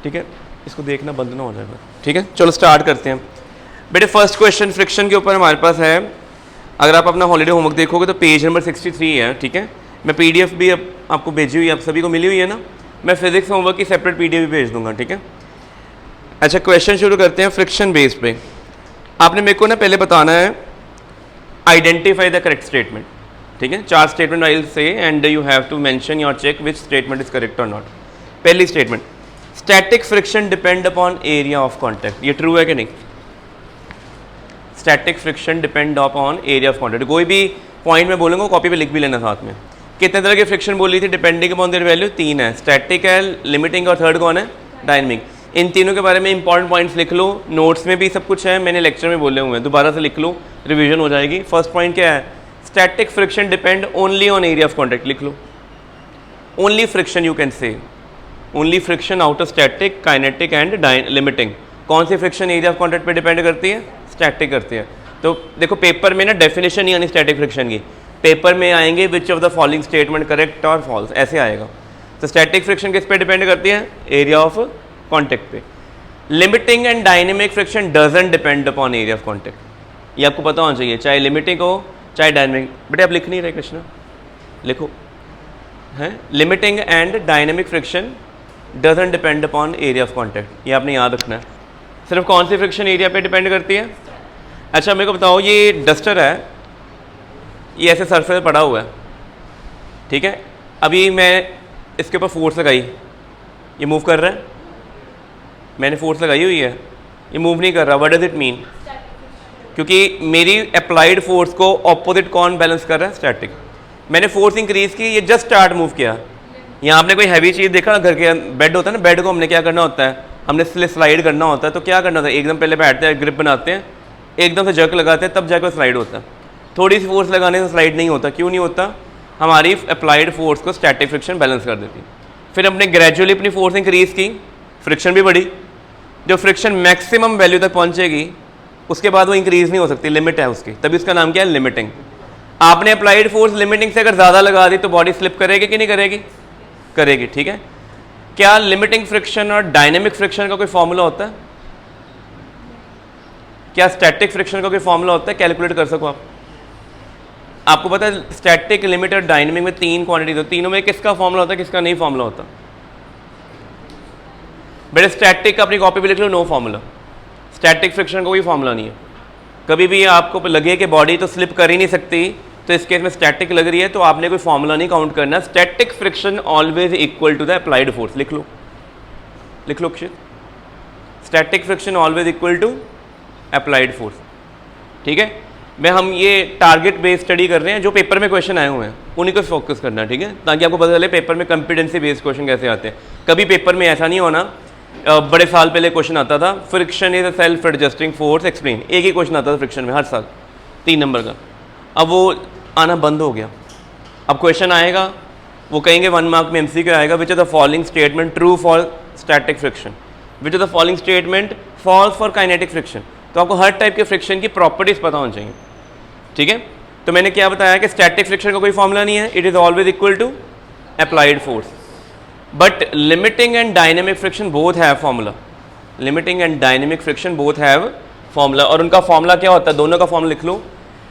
ठीक है, इसको देखना बंद ना हो जाएगा। ठीक है, चलो स्टार्ट करते हैं बेटे। फर्स्ट क्वेश्चन फ्रिक्शन के ऊपर हमारे पास है। अगर आप अपना हॉलीडे होमवर्क देखोगे तो पेज नंबर 63 है। ठीक है, मैं PDF भी आपको भेजी हुई है, आप सभी को मिली हुई है ना। मैं फिजिक्स होमवर्क की सेपरेट PDF भी भेज दूंगा। ठीक है, अच्छा क्वेश्चन शुरू करते हैं फ्रिक्शन बेस पे। आपने मेरे को ना पहले बताना है आइडेंटिफाई द करेक्ट स्टेटमेंट। ठीक है, 4 statement I will say and you have to mention your check which statement is correct और नॉट। पहली statement, static friction depend upon area of contact. ये ट्रू है कि नहीं? Static friction depend upon area of contact. कोई भी point में बोलूँगा कॉपी पे लिख भी लेना साथ में। कितने तरह की फ्रिक्शन बोली थी डिपेंडिंग अपॉन देयर वैल्यू? 3 है, स्टैटिक है, लिमिटिंग और थर्ड कौन है? डायनेमिक। इन तीनों के बारे में इंपॉर्टेंट पॉइंट्स लिख लो, नोट्स में भी सब कुछ है, मैंने लेक्चर में बोले हुए हैं, दोबारा से लिख लो, रिवीजन हो जाएगी। फर्स्ट पॉइंट क्या है? Static friction depend only on area of contact. लिख लो, only friction you can say, only friction out of static, kinetic and limiting. कौन सी फ्रिक्शन एरिया ऑफ कॉन्टैक्ट पे डिपेंड करती है? स्टैटिक करती है। तो देखो पेपर में ना डेफिनेशन नहीं आनी स्टैटिक फ्रिक्शन की, पेपर में आएंगे विच of the following statement correct और फॉल्स, ऐसे आएगा। तो स्टैटिक फ्रिक्शन किस पे डिपेंड करती है? एरिया ऑफ कॉन्टैक्ट पे। Limiting and dynamic friction doesn't depend upon area of contact. ये आपको पता होना चाहिए, चाहे लिमिटिंग हो चाहे डायनेमिक। बेटे आप लिख नहीं रहे कृष्णा, लिखो है limiting and dynamic friction doesn't depend upon area of contact. ये आपने याद रखना है। सिर्फ कौन सी फ्रिक्शन एरिया पे डिपेंड करती है? अच्छा मेरे को बताओ, ये डस्टर है, ये ऐसे सरफेस पड़ा हुआ है। ठीक है, अभी मैं इसके ऊपर फोर्स लगाई, ये मूव कर रहा है, मैंने फोर्स लगाई हुई है, ये मूव नहीं कर रहा। What does it mean? क्योंकि मेरी अप्लाइड फोर्स को ऑपोजिट कौन बैलेंस कर रहा है? स्टैटिक। मैंने फोर्स इंक्रीज की, ये जस्ट स्टार्ट मूव किया। यहाँ आपने कोई हैवी चीज़ देखा ना, घर के बेड होता है ना, बेड को हमने क्या करना होता है? हमने स्लाइड करना होता है। तो क्या करना होता है? एकदम पहले बैठते हैं, ग्रिप बनाते हैं, एकदम से जर्क लगाते हैं, तब जाकर स्लाइड होता है। थोड़ी सी फोर्स लगाने से स्लाइड नहीं होता। क्यों नहीं होता? हमारी अप्लाइड फोर्स को स्टैटिक फ्रिक्शन बैलेंस कर देती। फिर हमने ग्रेजुअली अपनी फोर्स इंक्रीज की, फ्रिक्शन भी बढ़ी। जो फ्रिक्शन मैक्सिमम वैल्यू तक पहुंचेगी उसके बाद वो इंक्रीज नहीं हो सकती, लिमिट है उसकी, तभी उसका नाम क्या है? लिमिटिंग। आपने अप्लाइड फोर्स लिमिटिंग से अगर ज़्यादा लगा दी तो बॉडी स्लिप करेगी कि नहीं करेगी? करेगी। ठीक है, क्या लिमिटिंग फ्रिक्शन और डायनेमिक फ्रिक्शन का कोई फॉर्मूला होता है? क्या स्टैटिक फ्रिक्शन का कोई फॉर्मूला होता है? कैलकुलेट कर सको आप? आपको पता है स्टैटिक, लिमिट और डायनेमिक में 3 क्वांटिटी, तो तीनों में किसका फॉर्मूला होता है, किसका नहीं फॉर्मूला होता? बेटे स्टैटिक का अपनी कॉपी पे लिख लो, नो फॉर्मूला। स्टैटिक फ्रिक्शन का कोई फॉर्मूला नहीं है। कभी भी आपको लगे कि बॉडी तो स्लिप कर ही नहीं सकती, तो इस केस में स्टैटिक लग रही है तो आपने कोई फॉर्मूला नहीं काउंट करना। Static friction always equal to the applied force. लिख लो, लिख लो Akshit, static friction always equal to applied force. ठीक है, मैं हम ये टारगेट बेस्ड स्टडी कर रहे हैं, जो पेपर में क्वेश्चन आए हुए हैं उन्हीं को फोकस करना है। ठीक है, ताकि आपको पता चले पेपर में कंपिटेंसी बेस्ड क्वेश्चन कैसे आते हैं। कभी पेपर में ऐसा नहीं होना, बड़े साल पहले क्वेश्चन आता था friction is a self adjusting force explain, एक ही क्वेश्चन आता था फ्रिक्शन में हर साल 3 नंबर का। अब वो आना बंद हो गया। अब क्वेश्चन आएगा, वो कहेंगे 1 मार्क में MCQ आएगा, which is the following statement true for static friction, which is the following statement false for kinetic friction. तो आपको हर टाइप के फ्रिक्शन की प्रॉपर्टीज पता होनी चाहिए। ठीक है, तो मैंने क्या बताया कि स्टैटिक फ्रिक्शन का कोई फॉर्मूला नहीं है, it is always equal to applied force. But limiting and dynamic friction both have formula, limiting and dynamic friction both have formula. और उनका फॉर्मूला क्या होता है? दोनों का फॉर्मूला लिख लो।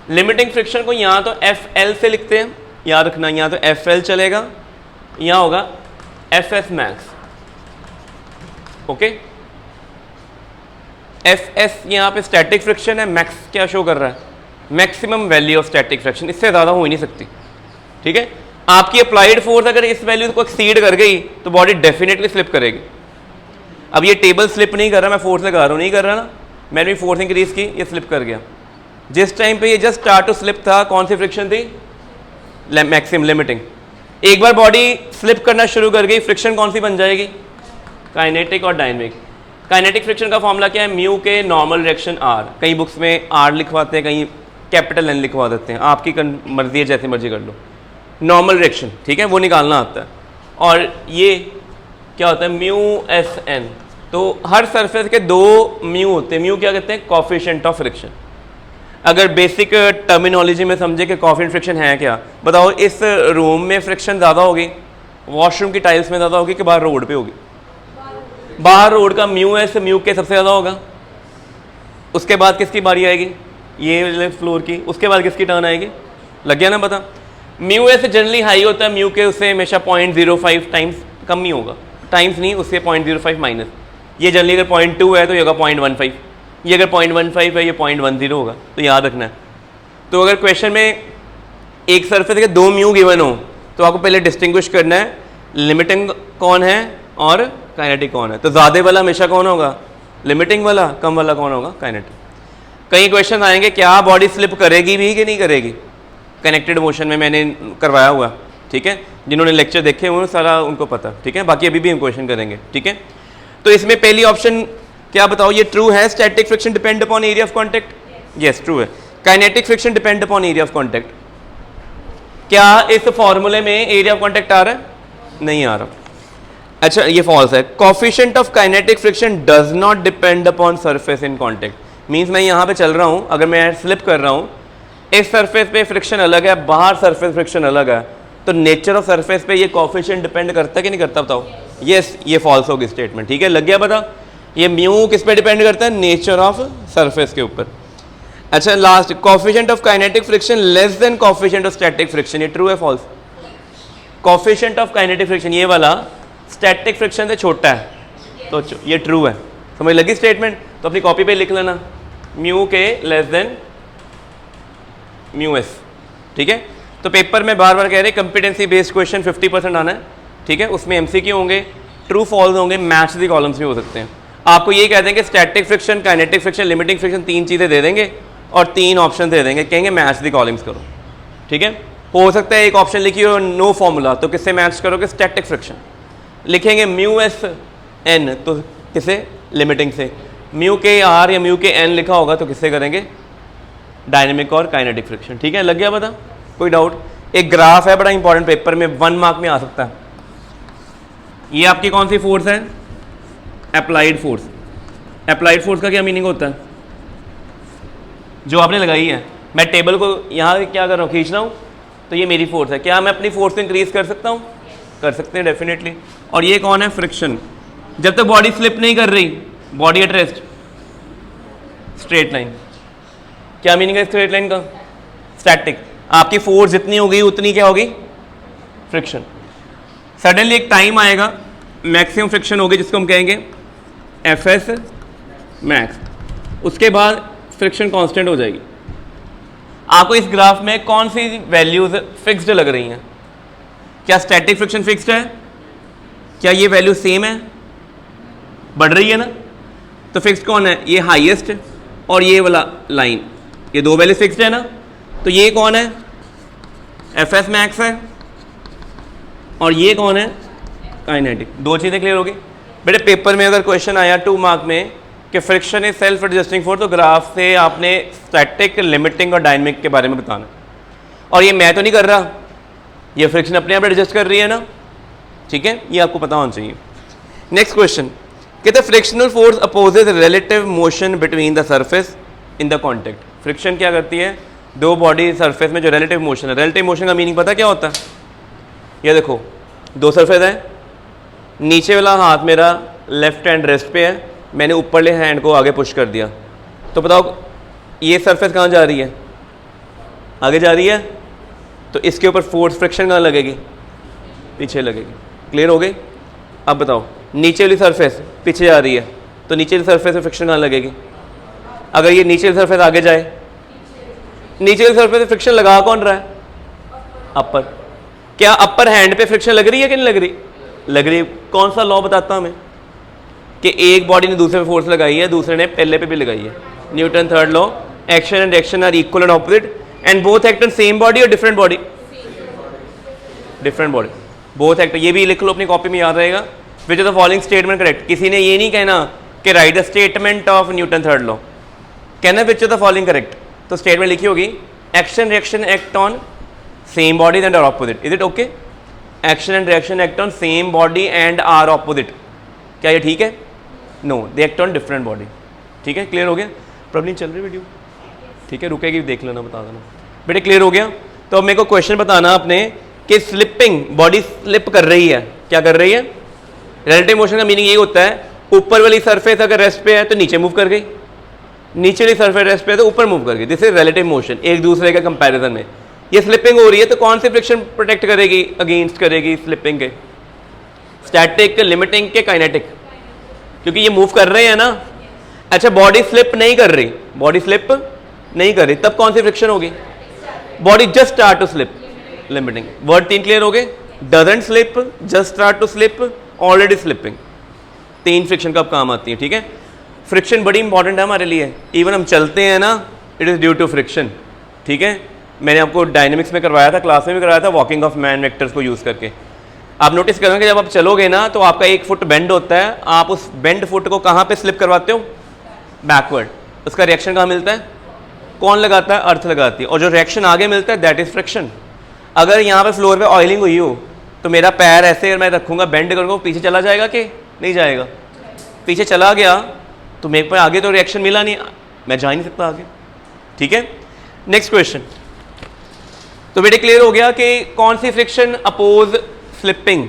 लिमिटिंग फ्रिक्शन को यहाँ तो FL से लिखते हैं, याद रखना, यहाँ तो FL चलेगा, यहाँ होगा FS मैक्स। ओके, FS यहाँ पे स्टैटिक फ्रिक्शन है, मैक्स क्या शो कर रहा है? Maximum value of static friction, इससे ज़्यादा हो ही नहीं सकती। ठीक है, आपकी अप्लाइड फोर्स अगर इस वैल्यू को एक्सीड कर गई तो बॉडी डेफिनेटली स्लिप करेगी। अब ये टेबल स्लिप नहीं कर रहा, मैं फोर्स लगा रहा हूँ, नहीं कर रहा ना, मैंने भी फोर्स इंक्रीज की, ये स्लिप कर गया। जिस टाइम पे ये जस्ट स्टार्ट टू स्लिप था, कौन सी फ्रिक्शन थी? Maximum, limiting. एक बार बॉडी स्लिप करना शुरू कर गई, फ्रिक्शन कौन सी बन जाएगी? काइनेटिक और डायनेमिक। काइनेटिक फ्रिक्शन का फॉर्मूला क्या है? म्यू के नॉर्मल डायरेक्शन R। कई बुक्स में R लिखवाते हैं, कहीं कैपिटल N लिखवा देते हैं, आपकी मर्जी है, जैसे मर्जी कर लो। नॉर्मल डायरेक्शन, ठीक है, वो निकालना आता है। और ये क्या होता है? Mu SN। तो हर सरफेस के 2 म्यू होते हैं। म्यू क्या कहते हैं? Coefficient of friction. अगर बेसिक टर्मिनोलॉजी में समझे कि कोफिशिएंट फ्रिक्शन है क्या, बताओ इस रूम में फ्रिक्शन ज़्यादा होगी, वॉशरूम की टाइल्स में ज़्यादा होगी कि बाहर रोड पे होगी? बाहर रोड का म्यू एस म्यू के सबसे ज़्यादा होगा, उसके बाद किसकी बारी आएगी, ये फ्लोर की, उसके बाद किसकी टर्न आएगी, लग गया ना पता। म्यू एस जनरली हाई होता है, म्यू के उससे हमेशा 0.05 टाइम्स कम ही होगा, टाइम्स नहीं, उससे 0.05 माइनस। ये जनरली अगर 0.2 है तो ये होगा 0.15, ये अगर 0.15 है ये 0.10 होगा, तो याद रखना है। तो अगर क्वेश्चन में एक सरफेस के 2 म्यू गिवन हो तो आपको पहले डिस्टिंग्विश करना है लिमिटिंग कौन है और काइनेटिक कौन है। तो ज़्यादा वाला हमेशा कौन होगा, लिमिटिंग वाला, कम वाला कौन होगा, काइनेटिक। कई क्वेश्चन आएंगे क्या बॉडी स्लिप करेगी भी कि नहीं करेगी, कनेक्टेड मोशन में मैंने करवाया हुआ, ठीक है, जिन्होंने लेक्चर देखे हुए सारा उनको पता, ठीक है, बाकी अभी भी हम क्वेश्चन करेंगे, ठीक है। तो इसमें पहली ऑप्शन क्या बताओ, ये ट्रू है, static friction depend upon area of contact, yes true है। Kinetic friction depend upon area of contact, क्या इस फॉर्मूले में एरिया ऑफ कॉन्टैक्ट आ रहा है, नहीं आ रहा, अच्छा ये फॉल्स है। Coefficient of kinetic friction does not depend upon surface in contact, means मैं यहाँ पे चल रहा हूँ, अगर मैं स्लिप कर रहा हूँ, इस सरफेस पे फ्रिक्शन अलग है, बाहर सरफेस फ्रिक्शन अलग है, तो नेचर ऑफ सरफेस पे ये कोफिशिएंट डिपेंड करता है कि नहीं करता, बताओ। यस ये फॉल्स होगी स्टेटमेंट, ठीक है, लग गया पता। ये म्यू किस पे डिपेंड करता है, नेचर ऑफ सरफेस के ऊपर। अच्छा last, coefficient of kinetic friction less than coefficient of static friction, ये ट्रू है false. Coefficient of kinetic friction ये वाला स्टैटिक फ्रिक्शन से छोटा है, तो ये ट्रू है, समझ लगी स्टेटमेंट। तो अपनी कॉपी पे लिख लेना म्यू के लेस देन म्यू एस, ठीक है। तो पेपर में बार बार कह रहे कंपिटेंसी बेस्ड क्वेश्चन 50% आना है, ठीक है, उसमें एमसीक्यू होंगे, ट्रू फॉल्स होंगे, मैच दी कॉलम्स भी हो सकते हैं। आपको ये कह देंगे static friction, kinetic friction, limiting friction, 3 चीज़ें दे देंगे और 3 ऑप्शन दे देंगे, कहेंगे मैच दी कॉलम्स करो, ठीक है। हो सकता है एक ऑप्शन लिखी हो नो फॉर्मूला, तो किससे मैच करोगे, स्टैटिक फ्रिक्शन। लिखेंगे म्यू एस एन, तो किसे, लिमिटिंग से। म्यू के आर या म्यू के एन लिखा होगा तो किससे करेंगे, डायनेमिक और काइनेटिक फ्रिक्शन, ठीक है, लग गया पता, कोई डाउट। एक ग्राफ है बड़ा इंपॉर्टेंट, पेपर में 1 मार्क में आ सकता है। ये आपकी कौन सी फोर्स है, अप्लाइड फोर्स। अप्लाइड फोर्स का क्या मीनिंग होता है, जो आपने लगाई है। मैं टेबल को यहाँ क्या कर रहा हूँ, खींच रहा हूँ, तो ये मेरी फोर्स है, क्या मैं अपनी फोर्स को इंक्रीज कर सकता हूँ, कर सकते हैं डेफिनेटली। और ये कौन है, फ्रिक्शन। जब तक बॉडी स्लिप नहीं कर रही, body at rest, straight line. क्या मीनिंग है स्ट्रेट लाइन का, स्टैटिक। आपकी फोर्स जितनी होगी उतनी क्या होगी, फ्रिक्शन। सडनली एक टाइम आएगा, मैक्सिमम फ्रिक्शन होगी, जिसको हम कहेंगे एफ एस मैक्स, उसके बाद फ्रिक्शन कांस्टेंट हो जाएगी। आपको इस ग्राफ में कौन सी वैल्यूज फिक्स्ड लग रही हैं, क्या स्टैटिक फ्रिक्शन फिक्स्ड है, क्या ये वैल्यू सेम है, बढ़ रही है ना, तो फिक्स्ड कौन है, ये हाईएस्ट और ये वाला लाइन, ये 2 वैल्यू फिक्स्ड है ना। तो ये कौन है, एफ एस मैक्स है, और ये कौन है, काइनेटिक। 2 चीज़ें क्लियर होगी बेटे। पेपर में अगर क्वेश्चन आया 2 मार्क में कि friction is self adjusting force, तो ग्राफ से आपने स्टैटिक, लिमिटिंग और डायनेमिक के बारे में बताना। और ये मैं तो नहीं कर रहा, ये फ्रिक्शन अपने आप एडजस्ट कर रही है ना, ठीक है, ये आपको पता होना चाहिए। नेक्स्ट क्वेश्चन कहते हैं frictional force opposes relative motion between the surface in the contact. Friction क्या करती है, 2 बॉडी सरफेस में जो रिलेटिव मोशन है। रिलेटिव मोशन का मीनिंग पता क्या होता है, ये देखो 2 सरफेस है, नीचे वाला हाथ मेरा लेफ्ट हैंड रेस्ट पे है, मैंने ऊपरले हैंड को आगे पुश कर दिया, तो बताओ ये सरफेस कहाँ जा रही है, आगे जा रही है, तो इसके ऊपर फोर्स फ्रिक्शन कहाँ लगेगी, पीछे लगेगी। क्लियर हो गई। अब बताओ नीचे वाली सरफेस पीछे जा रही है, तो नीचे वाली सरफेस में फ्रिक्शन कहाँ लगेगी, अगर ये नीचे वाली सरफेस आगे जाए, नीचे वाली सरफेस में फ्रिक्शन लगा कौन रहा है, अपर। क्या अपर हैंड पे फ्रिक्शन लग रही है कि नहीं लग रही, लग रही। कौन सा लॉ बताता हमें कि एक बॉडी ने दूसरे पे फोर्स लगाई है, दूसरे ने पहले पे भी लगाई है, Newton third law, action and reaction are equal and opposite and both act on same body और different body, different body, both act. ये भी लिख लो अपनी कॉपी में, याद रहेगा। Which is the following statement correct. किसी ने ये नहीं कहना कि right the statement of Newton third law, कहना which is the following correct. तो स्टेटमेंट लिखी होगी action reaction act on same body and are opposite, is it okay. Action and reaction act on same body and are opposite, क्या ये ठीक है, no, they act on different body, ठीक है। Clear हो गया, प्रॉब्लम चल रही वीडियो, ठीक है, रुकेगी, देख लेना, बता देना बेटे। क्लियर हो गया। तो अब मेरे को क्वेश्चन बताना आपने कि स्लिपिंग, बॉडी स्लिप कर रही है, क्या कर रही है। रिलेटिव मोशन का मीनिंग ये होता है ऊपर वाली सरफेस अगर रेस्ट पे है तो नीचे मूव कर गई, नीचे वाली सरफेस रेस्ट पे है तो ऊपर मूव कर गई। दिस इज रिलेटिव मोशन, एक दूसरे के कंपैरिजन में। ये स्लिपिंग हो रही है तो कौन सी फ्रिक्शन प्रोटेक्ट करेगी, अगेंस्ट करेगी स्लिपिंग के? स्टैटिक, लिमिटिंग के काइनेटिक? क्योंकि ये मूव कर रहे हैं ना। अच्छा, बॉडी स्लिप नहीं कर रही, बॉडी स्लिप नहीं कर रही, तब कौन सी फ्रिक्शन होगी? Body just start to slip, limiting. Word 3 clear हो गए? Doesn't slip, just start to slip, already slipping. 3 friction कब काम आती है, ठीक है। फ्रिक्शन बड़ी इंपॉर्टेंट है हमारे लिए। इवन हम चलते हैं ना, it is due to friction, ठीक है। मैंने आपको डायनेमिक्स में करवाया था, क्लास में भी करवाया था, वॉकिंग ऑफ मैन वेक्टर्स को यूज़ करके। आप नोटिस करेंगे जब आप चलोगे ना तो आपका 1 फुट बेंड होता है, आप उस बेंड फुट को कहाँ पे स्लिप करवाते हो? बैकवर्ड। उसका रिएक्शन कहाँ मिलता है? कौन लगाता है? अर्थ लगाती है। और जो रिएक्शन आगे मिलता है दैट इज फ्रिक्शन। अगर यहाँ पे फ्लोर पे ऑयलिंग हुई हो तो मेरा पैर ऐसे मैं रखूँगा, बेंड करूँगा, पीछे चला जाएगा कि नहीं जाएगा? पीछे चला गया तो मेरे पर आगे तो रिएक्शन मिला नहीं, मैं जा ही नहीं सकता आगे, ठीक है। Next question. तो बेटे क्लियर हो गया कि कौन सी फ्रिक्शन अपोज स्लिपिंग?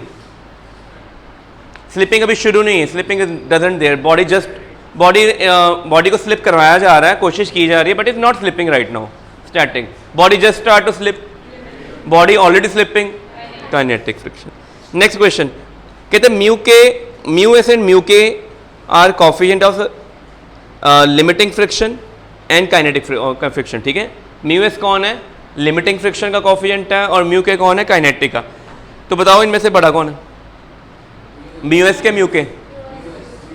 स्लिपिंग अभी शुरू नहीं है, slipping doesn't there, body just body को स्लिप करवाया जा रहा है, कोशिश की जा रही है, but is not slipping right now. Static, body just start to slip, body already slipping, kinetic friction. Next question कहते हैं mu S and mu K are coefficient of limiting friction and kinetic friction, ठीक है। Mu S कौन है? Limiting friction का coefficient है, और mu के कौन है? काइनेटिक का। तो बताओ इनमें से बड़ा कौन है? म्यू एस के म्यू के?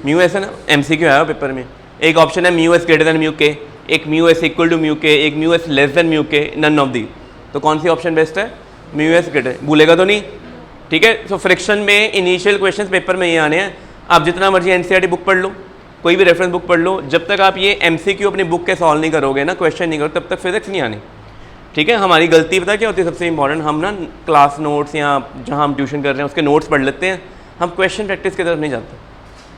म्यू एस है ना, एमसीक्यू आया पेपर में। एक ऑप्शन है mu S greater than mu K, एक mu S equal to mu K, एक mu S less than mu K, none of the. तो कौन सी ऑप्शन बेस्ट है? म्यू एस ग्रेटर, भूलेगा तो नहीं, ठीक है। सो फ्रिक्शन में इनिशियल क्वेश्चंस पेपर में ये आने हैं। आप जितना मर्जी एनसीईआरटी बुक पढ़ लो, कोई भी रेफरेंस बुक पढ़ लो, जब तक आप ये एमसीक्यू अपनी बुक के सॉल्व नहीं करोगे ना, क्वेश्चन नहीं करोगे, तब तक फिजिक्स नहीं आनी, ठीक है। हमारी गलती पता क्या होती है सबसे इंपॉर्टेंट? हम ना क्लास नोट्स या जहाँ हम ट्यूशन कर रहे हैं उसके नोट्स पढ़ लेते हैं, हम क्वेश्चन प्रैक्टिस की तरफ नहीं जाते।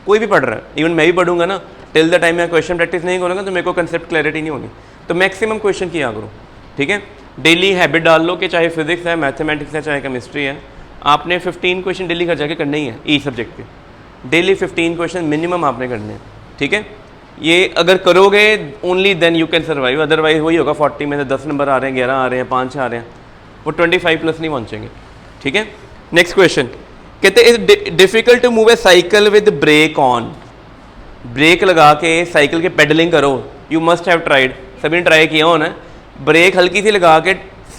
कोई भी पढ़ रहा है, इवन मैं भी पढ़ूंगा ना, टिल द टाइम मैं क्वेश्चन प्रैक्टिस नहीं करूँगा तो मेरे को कंसेप्ट क्लैरिटी नहीं होनी। तो मैक्सिमम क्वेश्चन किया करो, ठीक है। डेली हैबिट डाल लो कि चाहे फिजिक्स है, मैथमेटिक्स है, चाहे केमिस्ट्री है, आपने 15 क्वेश्चन डेली कर जाके करने ही है ईच सब्जेक्ट के। डेली 15 क्वेश्चन मिनिमम आपने करने हैं, ठीक है। ये अगर करोगे only then you can survive, otherwise वही होगा 40 में से 10 नंबर आ रहे हैं, 11 आ रहे हैं, 5 आ रहे हैं, वो 25 प्लस नहीं पहुँचेंगे, ठीक है। नेक्स्ट क्वेश्चन कहते हैं is difficult to move a cycle with brake on. Brake लगा के साइकिल के पेडलिंग करो, यू मस्ट हैव ट्राइड, सभी ने ट्राई किया होना है। ब्रेक हल्की सी लगा के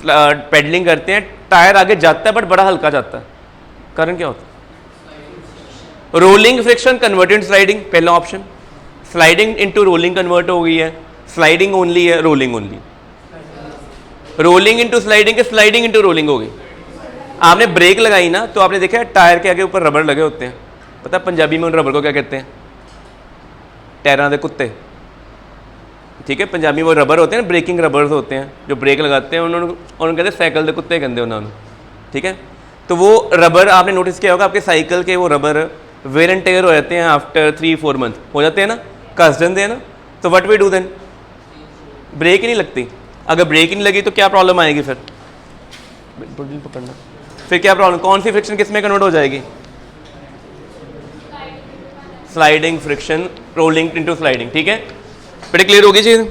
पेडलिंग करते हैं, टायर आगे जाता है बट बड़ा हल्का जाता है, कारण क्या होता है? रोलिंग फ्रिक्शन कन्वर्टेड स्लाइडिंग, पहला option. Sliding into rolling convert हो गई है, स्लाइडिंग ओनली है, rolling only. Rolling into sliding, sliding into rolling हो गई। आपने ब्रेक लगाई ना तो आपने देखा टायर के आगे ऊपर रबर लगे होते हैं, पता है पंजाबी में उन रबर को क्या कहते हैं? टायरां दे कुत्ते, ठीक है। पंजाबी में वो रबर होते हैं ना, ब्रेकिंग रबर्स होते हैं जो ब्रेक लगाते हैं, उन्होंने कहते हैं साइकिल दे कुत्ते कहते उन्होंने, ठीक है। तो वो रबर आपने नोटिस किया होगा, आपके साइकिल के वो रबर वेयर एंड टेयर हो जाते हैं आफ्टर 3-4 मंथ, हो जाते हैं ना, कस देते हैं ना। तो what we do then? Break ही नहीं लगती। अगर ब्रेक ही नहीं लगी तो क्या प्रॉब्लम आएगी फिर? पकड़ना, फिर क्या प्रॉब्लम? कौन सी फ्रिक्शन किस में कन्वर्ट हो जाएगी? Sliding friction, rolling into sliding, ठीक है। बेटे क्लियर होगी चीज।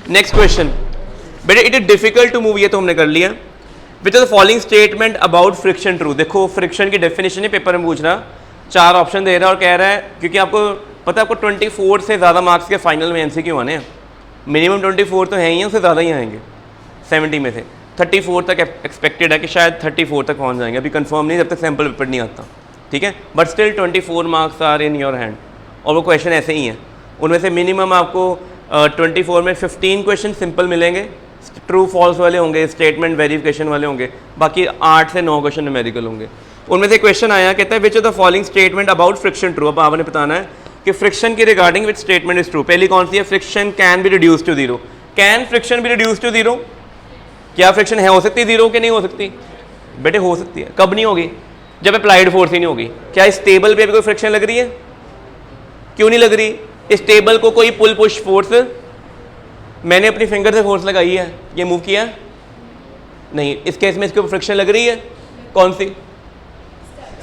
नेक्स्ट क्वेश्चन बेटे, it is difficult to move, ये तो हमने कर लिया। Which are the following statement about friction true. देखो फ्रिक्शन की डेफिनेशन है, पेपर में पूछ रहा, 4 ऑप्शन दे रहा है और कह रहा है, क्योंकि आपको पता है आपको 24 से ज़्यादा मार्क्स के फाइनल में एमसीक्यू आने हैं, मिनिमम 24 तो हैं ही, उससे ज़्यादा ही आएंगे 70 में से। 34 तक एक्सपेक्टेड है कि शायद 34 तक पहुंच जाएंगे, अभी कंफर्म नहीं जब तक सैम्पल पेपर नहीं आता, ठीक है। But still 24 marks are in your hand, और वो क्वेश्चन ऐसे ही हैं। उनमें से मिनिमम आपको 24 में 15 क्वेश्चन सिंपल मिलेंगे, ट्रू फॉल्स वाले होंगे, स्टेटमेंट वेरिफिकेशन वाले होंगे, बाकी 8 से 9 क्वेश्चन न्यूमेरिकल होंगे। उनमें से क्वेश्चन आया, कहता है which of the following statement about friction true. अब आपने बताना है कि फ्रिक्शन की regarding which statement is true. पहली कौन सी है? Friction can be reduce to zero. Can friction be reduce to zero? क्या फ्रिक्शन है, हो सकती है जीरो कि नहीं हो सकती? बेटे हो सकती है। कब नहीं होगी? जब अप्लाइड फोर्स ही नहीं होगी। क्या इस टेबल पे भी कोई फ्रिक्शन लग रही है? क्यों नहीं लग रही? इस टेबल को कोई पुल पुश फोर्स, मैंने अपनी फिंगर से फोर्स लगाई है, ये मूव किया नहीं, इस केस में इसके ऊपर फ्रिक्शन लग रही है, कौन सी?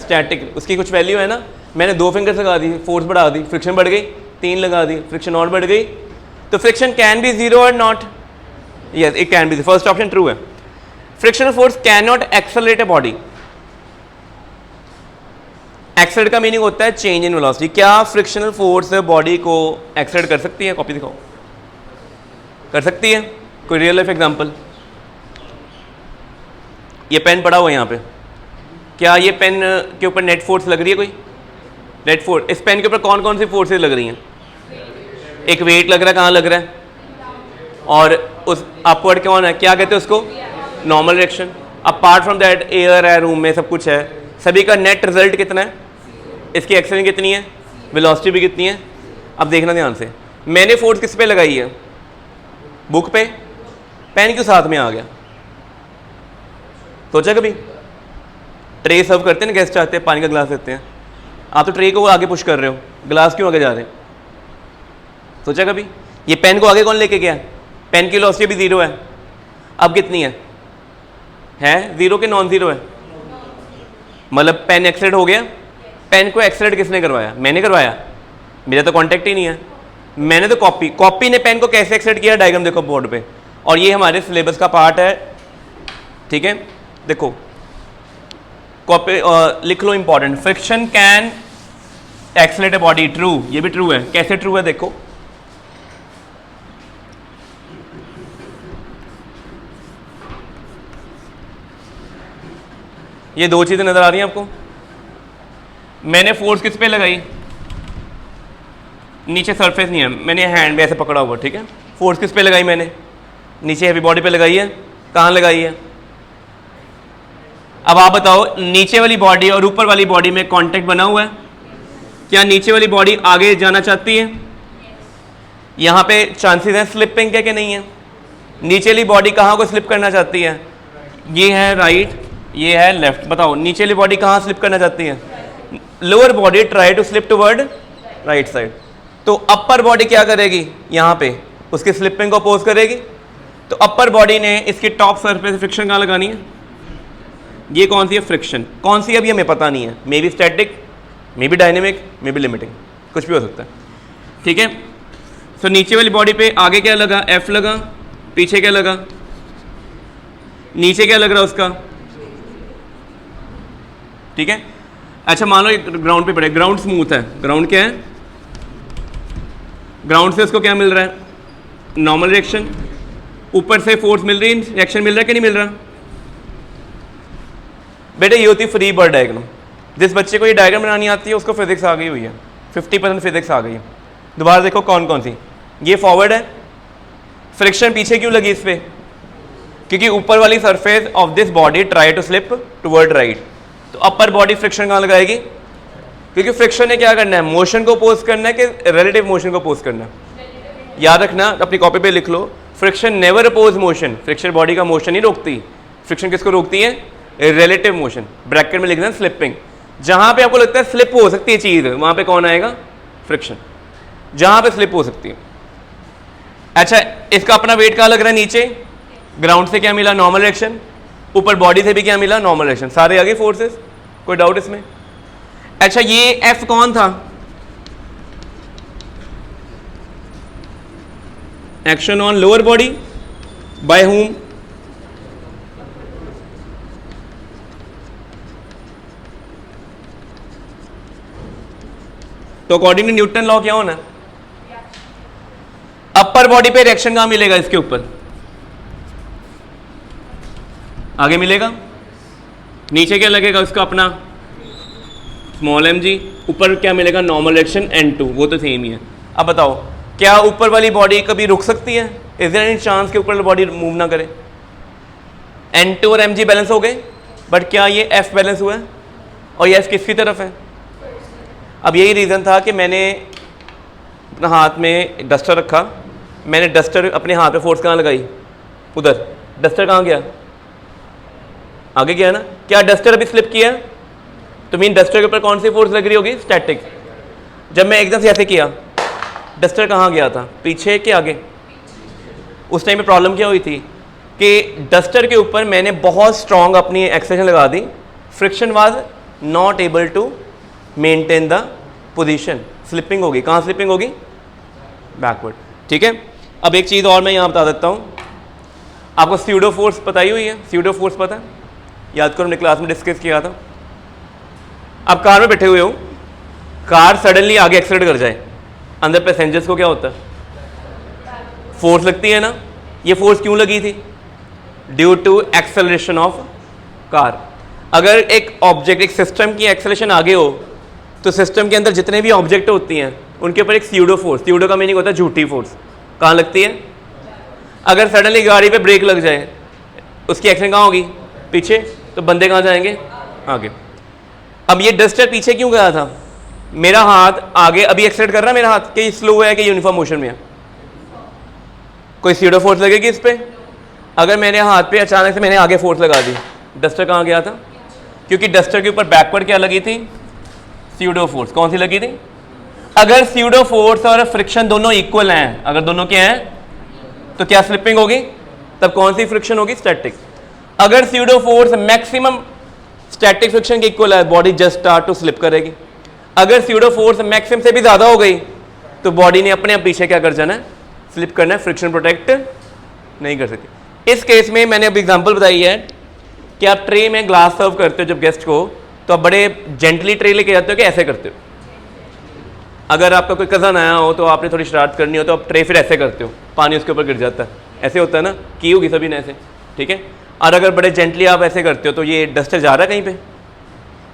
स्टैटिक, उसकी कुछ वैल्यू है ना, मैंने 2 फिंगर्स लगा दी, फोर्स बढ़ा दी, फ्रिक्शन बढ़ गई, 3 लगा दी, फ्रिक्शन और बढ़ गई, तो फ्रिक्शन कैन बी 0 और not, yes it can be, first option true है। Frictional force can not accelerate a body. Accelerate का मीनिंग होता है चेंज इन वेलोसिटी। क्या फ्रिक्शनल फोर्स बॉडी को एक्सेलरेट कर सकती है? कॉपी दिखाओ, कर सकती है? कोई रियल लाइफ एग्जांपल? ये पेन पड़ा हुआ है यहाँ पे, क्या ये पेन के ऊपर नेट फोर्स लग रही है? कोई नेट फोर्स, इस पेन के ऊपर कौन कौन सी फोर्सेज लग रही हैं? एक वेट लग रहा है, कहाँ लग रहा है? और उस अपवर्ड कौन है, क्या कहते हैं उसको? Normal direction. Apart from that air है, रूम में सब कुछ है, सभी का नेट रिजल्ट कितना है? इसकी एक्सेलेरेशन कितनी है, वेलोसिटी भी कितनी है? अब देखना ध्यान से, मैंने फोर्स किस पे लगाई है? बुक पे। पेन क्यों साथ में आ गया? सोचा कभी? ट्रे सर्व करते हैं ना, गेस्ट आते हैं, पानी का गिलास देते हैं, आप तो ट्रे को आगे पुश कर रहे हो, गिलास क्यों आगे जा रहे हैं? सोचा कभी? ये पेन को आगे कौन लेके गया? पेन की वेलोसिटी भी 0 है, अब कितनी है? 0 के नॉन 0 है, मतलब पेन एक्सेलरेट हो गया। पेन को एक्सेलरेट किसने करवाया? मैंने करवाया, मेरा तो कांटेक्ट ही नहीं है, मैंने तो कॉपी ने पेन को कैसे एक्सेलरेट किया, डायग्राम देखो बोर्ड पे, और ये हमारे सिलेबस का पार्ट है, ठीक है। देखो कॉपी लिख लो important, friction can accelerate a body, true, ये भी ट्रू है। कैसे ट्रू है देखो, ये 2 चीजें नजर आ रही हैं आपको। मैंने फोर्स किस पे लगाई? नीचे सरफेस नहीं है, मैंने हैंड में ऐसे पकड़ा हुआ, ठीक है। फोर्स किस पे लगाई मैंने? नीचे हैवी बॉडी पे लगाई है। कहाँ लगाई है? अब आप बताओ, नीचे वाली बॉडी और ऊपर वाली बॉडी में कांटेक्ट बना हुआ है, क्या नीचे वाली बॉडी आगे जाना चाहती है? यहाँ पे चांसेस हैं स्लिपिंग के, कि नहीं है? नीचे वाली बॉडी कहाँ को स्लिप करना चाहती है? ये है राइट, ये है लेफ्ट। बताओ नीचे वाली बॉडी कहाँ स्लिप करना चाहती है? Lower body try to slip toward right side. तो अपर बॉडी क्या करेगी? यहाँ पे उसकी स्लिपिंग को अपोज करेगी। तो अपर बॉडी ने इसकी टॉप सरफेस पे फ्रिक्शन कहाँ लगानी है? ये कौन सी है फ्रिक्शन? कौन सी अभी हमें पता नहीं है, may be static, may be dynamic, may be limiting, कुछ भी हो सकता है, ठीक है। सो नीचे वाली बॉडी पे आगे क्या लगा? F लगा, पीछे क्या लगा? नीचे क्या लग रहा है उसका? ठीक है। अच्छा मान लो ग्राउंड पे पड़े, ग्राउंड स्मूथ है, ग्राउंड क्या है? ग्राउंड से उसको क्या मिल रहा है? Normal direction. ऊपर से फोर्स मिल रही है, रिएक्शन मिल रहा है कि नहीं मिल रहा? बेटे ये होती फ्री बर्ड डायग्राम। जिस बच्चे को ये डायग्राम बनानी आती है उसको फिजिक्स आ गई हुई है, 50% फिजिक्स आ गई है। दोबारा देखो कौन कौन सी। ये फॉरवर्ड है, फ्रिक्शन पीछे क्यों लगी इस पर? क्योंकि ऊपर वाली surface of this body try to slip toward right, तो अपर बॉडी फ्रिक्शन कहाँ लगाएगी? क्योंकि फ्रिक्शन ने क्या करना है? मोशन को अपोज करना है कि रिलेटिव मोशन को अपोज करना है? याद रखना, अपनी कॉपी पे लिख लो, friction never oppose motion. Friction body का मोशन नहीं रोकती, फ्रिक्शन किसको रोकती है? Relative motion. ब्रैकेट में लिखना स्लिपिंग। जहां पे आपको लगता है स्लिप हो सकती है चीज, वहां पे कौन आएगा? फ्रिक्शन। जहां पे स्लिप हो सकती है। अच्छा इसका अपना वेट कहाँ लग रहा है? नीचे। ग्राउंड से क्या मिला? Normal direction. ऊपर बॉडी से भी क्या मिला? Normal direction. सारे आगे फोर्सेस, कोई डाउट इसमें? अच्छा ये F कौन था? Action on lower body by whom? तो अकॉर्डिंग टू न्यूटन लॉ क्या होना है? अपर बॉडी पे रिएक्शन कहां मिलेगा? इसके ऊपर आगे मिलेगा। नीचे क्या लगेगा उसका अपना? Small mg। ऊपर क्या मिलेगा? नॉर्मल डायरेक्शन n2, वो तो सेम ही है। अब बताओ क्या ऊपर वाली बॉडी कभी रुक सकती है? इज देयर एनी चांस कि ऊपर वाली बॉडी मूव ना करे? n2 और mg बैलेंस हो गए, बट क्या ये f बैलेंस हुआ है? और ये f किसकी तरफ है? अब यही रीज़न था कि मैंने अपना हाथ में डस्टर रखा, मैंने डस्टर अपने हाथ पे फोर्स कहाँ लगाई? उधर। डस्टर कहाँ गया? आगे गया ना। क्या डस्टर अभी स्लिप किया? तो मीन डस्टर के ऊपर कौन सी फोर्स लग रही होगी? स्टैटिक। जब मैं एकदम से ऐसे किया, डस्टर कहाँ गया था? पीछे के आगे? उस टाइम में प्रॉब्लम क्या हुई थी कि डस्टर के ऊपर मैंने बहुत स्ट्रॉन्ग अपनी एक्सेलेरेशन लगा दी, friction was not able to maintain the position, slipping होगी। कहाँ स्लिपिंग होगी? बैकवर्ड। ठीक है, अब एक चीज़ और मैं यहाँ बता देता हूँ, आपको स्यूडो फोर्स पता ही हुई है, स्यूडो फोर्स पता है, याद करो हमने क्लास में डिस्कस किया था। आप कार में बैठे हुए हो, कार सडनली आगे एक्सीलरेट कर जाए, अंदर पैसेंजर्स को क्या होता है? फोर्स लगती है ना। ये फोर्स क्यों लगी थी? Due to acceleration of car. अगर एक ऑब्जेक्ट, एक सिस्टम की एक्सेलरेशन आगे हो तो सिस्टम के अंदर जितने भी ऑब्जेक्ट होती हैं उनके ऊपर एक स्यूडो फोर्स, स्यूडो का मीनिंग होता है झूठी फोर्स, कहाँ लगती है? अगर सडनली गाड़ी पे ब्रेक लग जाए, उसकी एक्शन कहाँ होगी? पीछे, तो बंदे कहाँ जाएंगे? आगे। अब ये डस्टर पीछे क्यों गया था? मेरा हाथ आगे अभी एक्सेलरेट कर रहा है, मेरा हाथ कि स्लो है कि यूनिफॉर्म मोशन में है? कोई स्यूडो फोर्स लगेगी इस पे? अगर मेरे हाथ पे अचानक से मैंने आगे फोर्स लगा दी, डस्टर कहाँ गया था? क्योंकि डस्टर के ऊपर बैकवर्ड क्या लगी थी? Pseudo force. कौन सी लगी थी? अगर स्यूडो फोर्स और फ्रिक्शन दोनों इक्वल हैं, अगर दोनों क्या हैं, तो क्या स्लिपिंग होगी? तब कौन सी फ्रिक्शन होगी? स्टैटिक। अगर pseudo force maximum static friction के इक्वल है, body just start to slip करेगी। अगर स्यूडो फोर्स मैक्सिमम से भी ज़्यादा हो गई तो बॉडी ने अपने आप पीछे क्या कर जाना है? स्लिप करना है, फ्रिक्शन प्रोटेक्ट नहीं कर सकती। इस केस में मैंने अब एग्जांपल बताई है कि आप ट्रे में ग्लास सर्व करते हो जब गेस्ट को, तो आप बड़े जेंटली ट्रे लेके जाते हो कि ऐसे करते हो? अगर आपका कोई कज़न आया हो तो आपने थोड़ी शरारत करनी हो तो आप ट्रे फिर ऐसे करते हो, पानी उसके ऊपर गिर जाता है, ऐसे होता है ना, की होगी सभी ने ऐसे, ठीक है। और अगर बड़े जेंटली आप ऐसे करते हो तो ये डस्टर जा रहा है कहीं पे?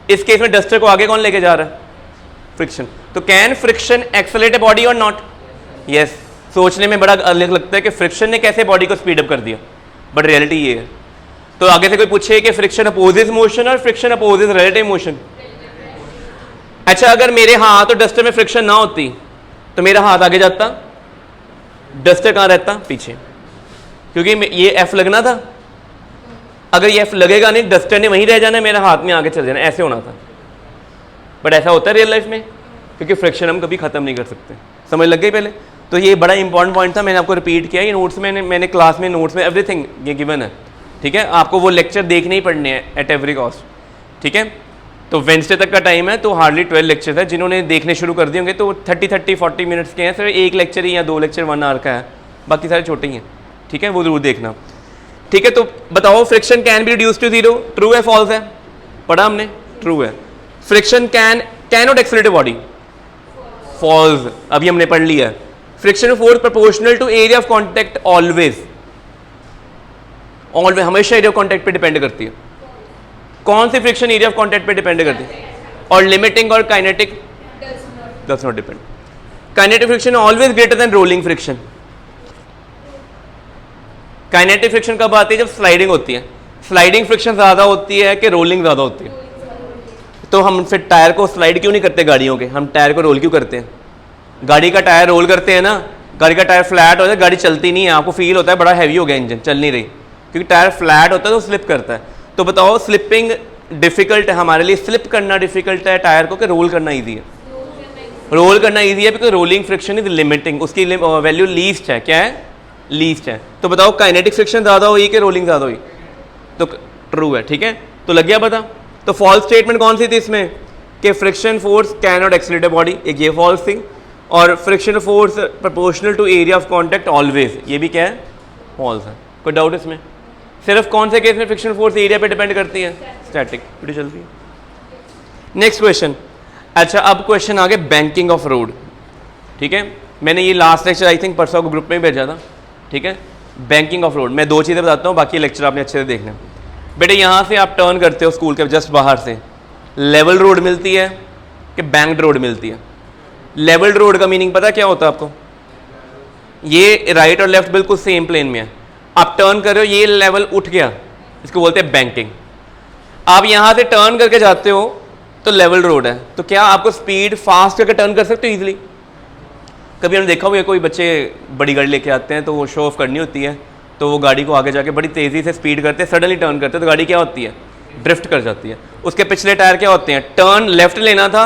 इस केस में डस्टर को आगे कौन लेके जा रहा है? फ्रिक्शन। तो can friction accelerate a body और नॉट? यस। सोचने में बड़ा अलग लगता है कि फ्रिक्शन ने कैसे बॉडी को स्पीड अप कर दिया, बट रियलिटी ये है। तो आगे से कोई पूछे कि फ्रिक्शन अपोजेस मोशन और फ्रिक्शन अपोजेस रिलेटिव मोशन। अच्छा, अगर मेरे हाथ और डस्टर में फ्रिक्शन ना होती तो मेरा हाथ आगे जाता, डस्टर कहाँ रहता? पीछे, क्योंकि ये एफ लगना था। अगर ये एफ लगेगा नहीं, डस्टर ने वहीं रह जाना, मेरा हाथ में आगे चल जाना, ऐसे होना था। बट ऐसा होता है रियल लाइफ में, क्योंकि फ्रिक्शन हम कभी खत्म नहीं कर सकते। समझ लग गई पहले? तो ये बड़ा इंपॉर्टेंट पॉइंट था, मैंने आपको रिपीट किया। ये नोट्स में मैंने क्लास में नोट्स में एवरीथिंग ये गिवन है, ठीक है। आपको वो लेक्चर देखने ही पड़ने हैं एट एवरी कॉस्ट, ठीक है। तो वेंसडे तक का टाइम है, तो हार्डली 12 लेक्चर है। जिन्होंने देखने शुरू कर दिए होंगे तो 30-40 मिनट्स के हैं, सिर्फ एक लेक्चर ही या 2 लेक्चर 1 आवर का है, बाकी सारे छोटे ही हैं, ठीक है। वो जरूर देखना, ठीक है। तो बताओ, friction can be reduce to 0, true है फॉल्स है? पढ़ा हमने, ट्रू है। Friction can not accelerate a body, false, अभी हमने पढ़ लिया है। Friction force proportional to area of contact always, हमेशा एरिया ऑफ कॉन्टैक्ट पे डिपेंड करती है। कौन सी फ्रिक्शन एरिया ऑफ कॉन्टैक्ट पे डिपेंड करती है? और लिमिटिंग और kinetic does not depend. Kinetic friction always greater than rolling friction. Kinetic friction कब आती है? जब स्लाइडिंग होती है। स्लाइडिंग फ्रिक्शन ज्यादा होती है कि रोलिंग ज्यादा होती है? तो हम फिर टायर को स्लाइड क्यों नहीं करते गाड़ियों के, हम टायर को रोल क्यों करते हैं? गाड़ी का टायर रोल करते हैं ना, गाड़ी का टायर फ्लैट होता है, गाड़ी चलती नहीं है, आपको फील होता है बड़ा हैवी हो गया इंजन, चल नहीं रही, क्योंकि टायर फ्लैट होता है तो स्लिप करता है। तो बताओ, स्लिपिंग डिफिकल्ट है हमारे लिए, स्लिप करना डिफिकल्ट है टायर को कि रोल करना ईजी है? रोल करना ईजी है, because rolling friction is limiting, उसकी वैल्यू लीस्ट है। क्या है? लीस्ट है। तो बताओ, काइनेटिक फ्रिक्शन ज़्यादा हुई कि रोलिंग ज़्यादा हुई? तो ट्रू है, ठीक है। तो लग गया पता? तो फॉल्स स्टेटमेंट कौन सी थी इसमें? कि friction force can not accelerate a body, एक ये फॉल्स थी। और friction force proportional to area of contact always, ये भी क्या है? फॉल्स है। कोई डाउट इसमें? सिर्फ कौन से केस में फ्रिक्शन फोर्स एरिया पे डिपेंड करती है? स्टैटिक। बड़ी जल्दी है। Next question. अच्छा, अब क्वेश्चन आगे बैंकिंग ऑफ रोड, ठीक है। मैंने ये लास्ट लेक्चर आई थिंक परसों को ग्रुप में भेजा था, ठीक है। बैंकिंग ऑफ रोड, मैं 2 चीज़ें बताता हूँ, बाकी लेक्चर आपने अच्छे से देखना। बेटे, यहाँ से आप टर्न करते हो स्कूल के जस्ट बाहर से, लेवल रोड मिलती है कि बैंक्ड रोड मिलती है? लेवल रोड का मीनिंग पता क्या होता है आपको? ये राइट और लेफ्ट बिल्कुल सेम प्लेन में है, आप टर्न कर रहे हो, ये लेवल उठ गया, इसको बोलते हैं बैंकिंग। आप यहाँ से टर्न करके जाते हो तो लेवल रोड है, तो क्या आपको स्पीड फास्ट करके टर्न कर सकते हो इजीली? कभी हमने देखा हुआ कोई बच्चे बड़ी गाड़ी लेके आते हैं तो वो शो ऑफ करनी होती है, तो वो गाड़ी को आगे जाके बड़ी तेज़ी से स्पीड करते हैं, सडनली टर्न करते हैं, तो गाड़ी क्या होती है? ड्रिफ्ट कर जाती है। उसके पिछले टायर क्या होते हैं? टर्न लेफ्ट लेना था,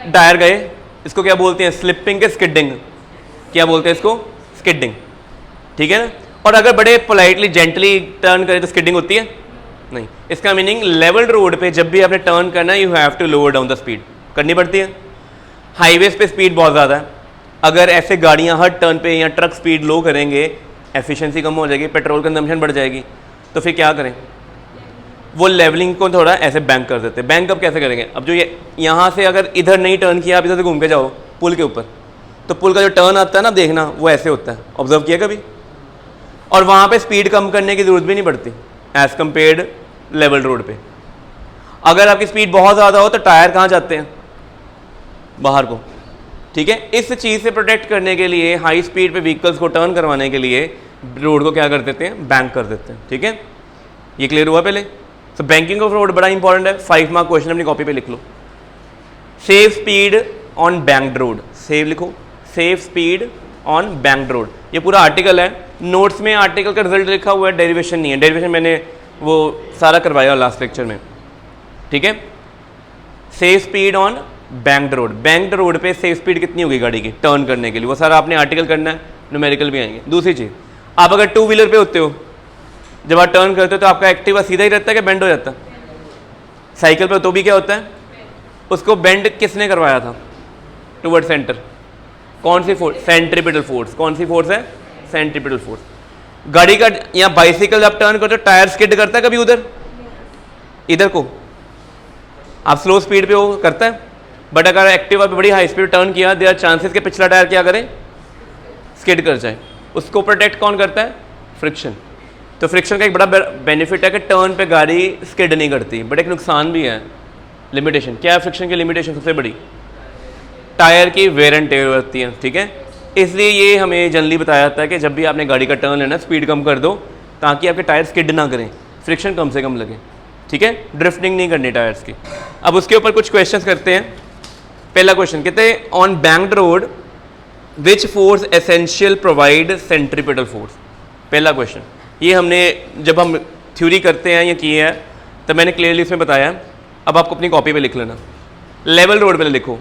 टायर गए, इसको क्या बोलते हैं? स्लिपिंग के स्किडिंग। क्या बोलते हैं इसको? स्किडिंग, ठीक है ना। और अगर बड़े पोलाइटली जेंटली टर्न करें तो स्किडिंग होती है? नहीं। इसका मीनिंग लेवल रोड पे जब भी आपने टर्न करना है you have to lower down the speed, करनी पड़ती है। हाईवेज पे स्पीड बहुत ज़्यादा है, अगर ऐसे गाड़ियाँ हर टर्न पे या ट्रक स्पीड लो करेंगे एफिशिएंसी कम हो जाएगी, पेट्रोल कंजम्पशन बढ़ जाएगी, तो फिर क्या करें, वो लेवलिंग को थोड़ा ऐसे बैंक कर देते हैं। बैंक अब कैसे करेंगे, अब जो ये यहाँ से अगर इधर नहीं टर्न किया, आप इधर से घूम के जाओ पुल के ऊपर, तो पुल का जो टर्न आता है ना देखना, वो ऐसे होता है, ऑब्जर्व किया कभी। और वहाँ पे स्पीड कम करने की ज़रूरत भी नहीं पड़ती एज़ कम्पेयर्ड लेवल रोड पे। अगर आपकी स्पीड बहुत ज़्यादा हो तो टायर कहाँ जाते हैं, बाहर को, ठीक है। इस चीज़ से प्रोटेक्ट करने के लिए हाई स्पीड पे व्हीकल्स को टर्न करवाने के लिए रोड को क्या कर देते हैं, बैंक कर देते हैं, ठीक है। ये क्लियर हुआ पहले। तो बैंकिंग ऑफ रोड बड़ा इंपॉर्टेंट है, 5 मार्क क्वेश्चन अपनी कॉपी पे लिख लो। Safe speed on banked road, safe लिखो, safe speed on banked road, ये पूरा आर्टिकल है। नोट्स में आर्टिकल का रिजल्ट लिखा हुआ है, डेरिवेशन नहीं है, डेरिवेशन मैंने वो सारा करवाया लास्ट लेक्चर में, ठीक है। Save speed on banked road, banked road पे सेव स्पीड कितनी होगी गाड़ी की टर्न करने के लिए, वो सारा आपने आर्टिकल करना है, न्यूमेरिकल भी आएंगे। दूसरी चीज़, आप अगर 2 व्हीलर पे होते हो, जब आप टर्न करते हो तो आपका एक्टिवा सीधा ही रहता है कि बेंड हो जाता है, साइकिल पे तो भी क्या होता है, उसको बेंड किसने करवाया था टुवर्ड सेंटर, कौन सी फोर्स, सेंट्रीपिटल फोर्स, कौन सी फोर्स है, सेंट्रीपिटल फोर्स। गाड़ी का या बाइसिकल आप टर्न करते हो, टायर स्किड करता है कभी उधर, इधर को, आप स्लो स्पीड पे हो करता है, बट अगर एक्टिवा पे बड़ी हाई स्पीड टर्न किया, देयर आर चांसेस कि पिछला टायर क्या करे, स्किड कर जाए। उसको प्रोटेक्ट कौन करता है, फ्रिक्शन। तो फ्रिक्शन का एक बड़ा बेनिफिट है कि टर्न पे गाड़ी स्किड नहीं करती, बट एक नुकसान भी है, लिमिटेशन। क्या है फ्रिक्शन की लिमिटेशन, सबसे बड़ी टायर की वेयर एंड टेयर होती है, ठीक है। इसलिए ये हमें जनरली बताया जाता है कि जब भी आपने गाड़ी का टर्न लेना, स्पीड कम कर दो ताकि आपके टायर स्किड ना करें, फ्रिक्शन कम से कम लगे, ठीक है, ड्रिफ्टिंग नहीं करनी टायर्स की। अब उसके ऊपर कुछ क्वेश्चंस करते हैं। पहला क्वेश्चन कहते हैं on banked road which force essential provide centripetal force. पहला क्वेश्चन, ये हमने जब हम थ्योरी करते हैं या किए हैं तो मैंने क्लियरली इसमें बताया। अब आपको अपनी कॉपी पे लिख लेना, लेवल रोड पे लिखो,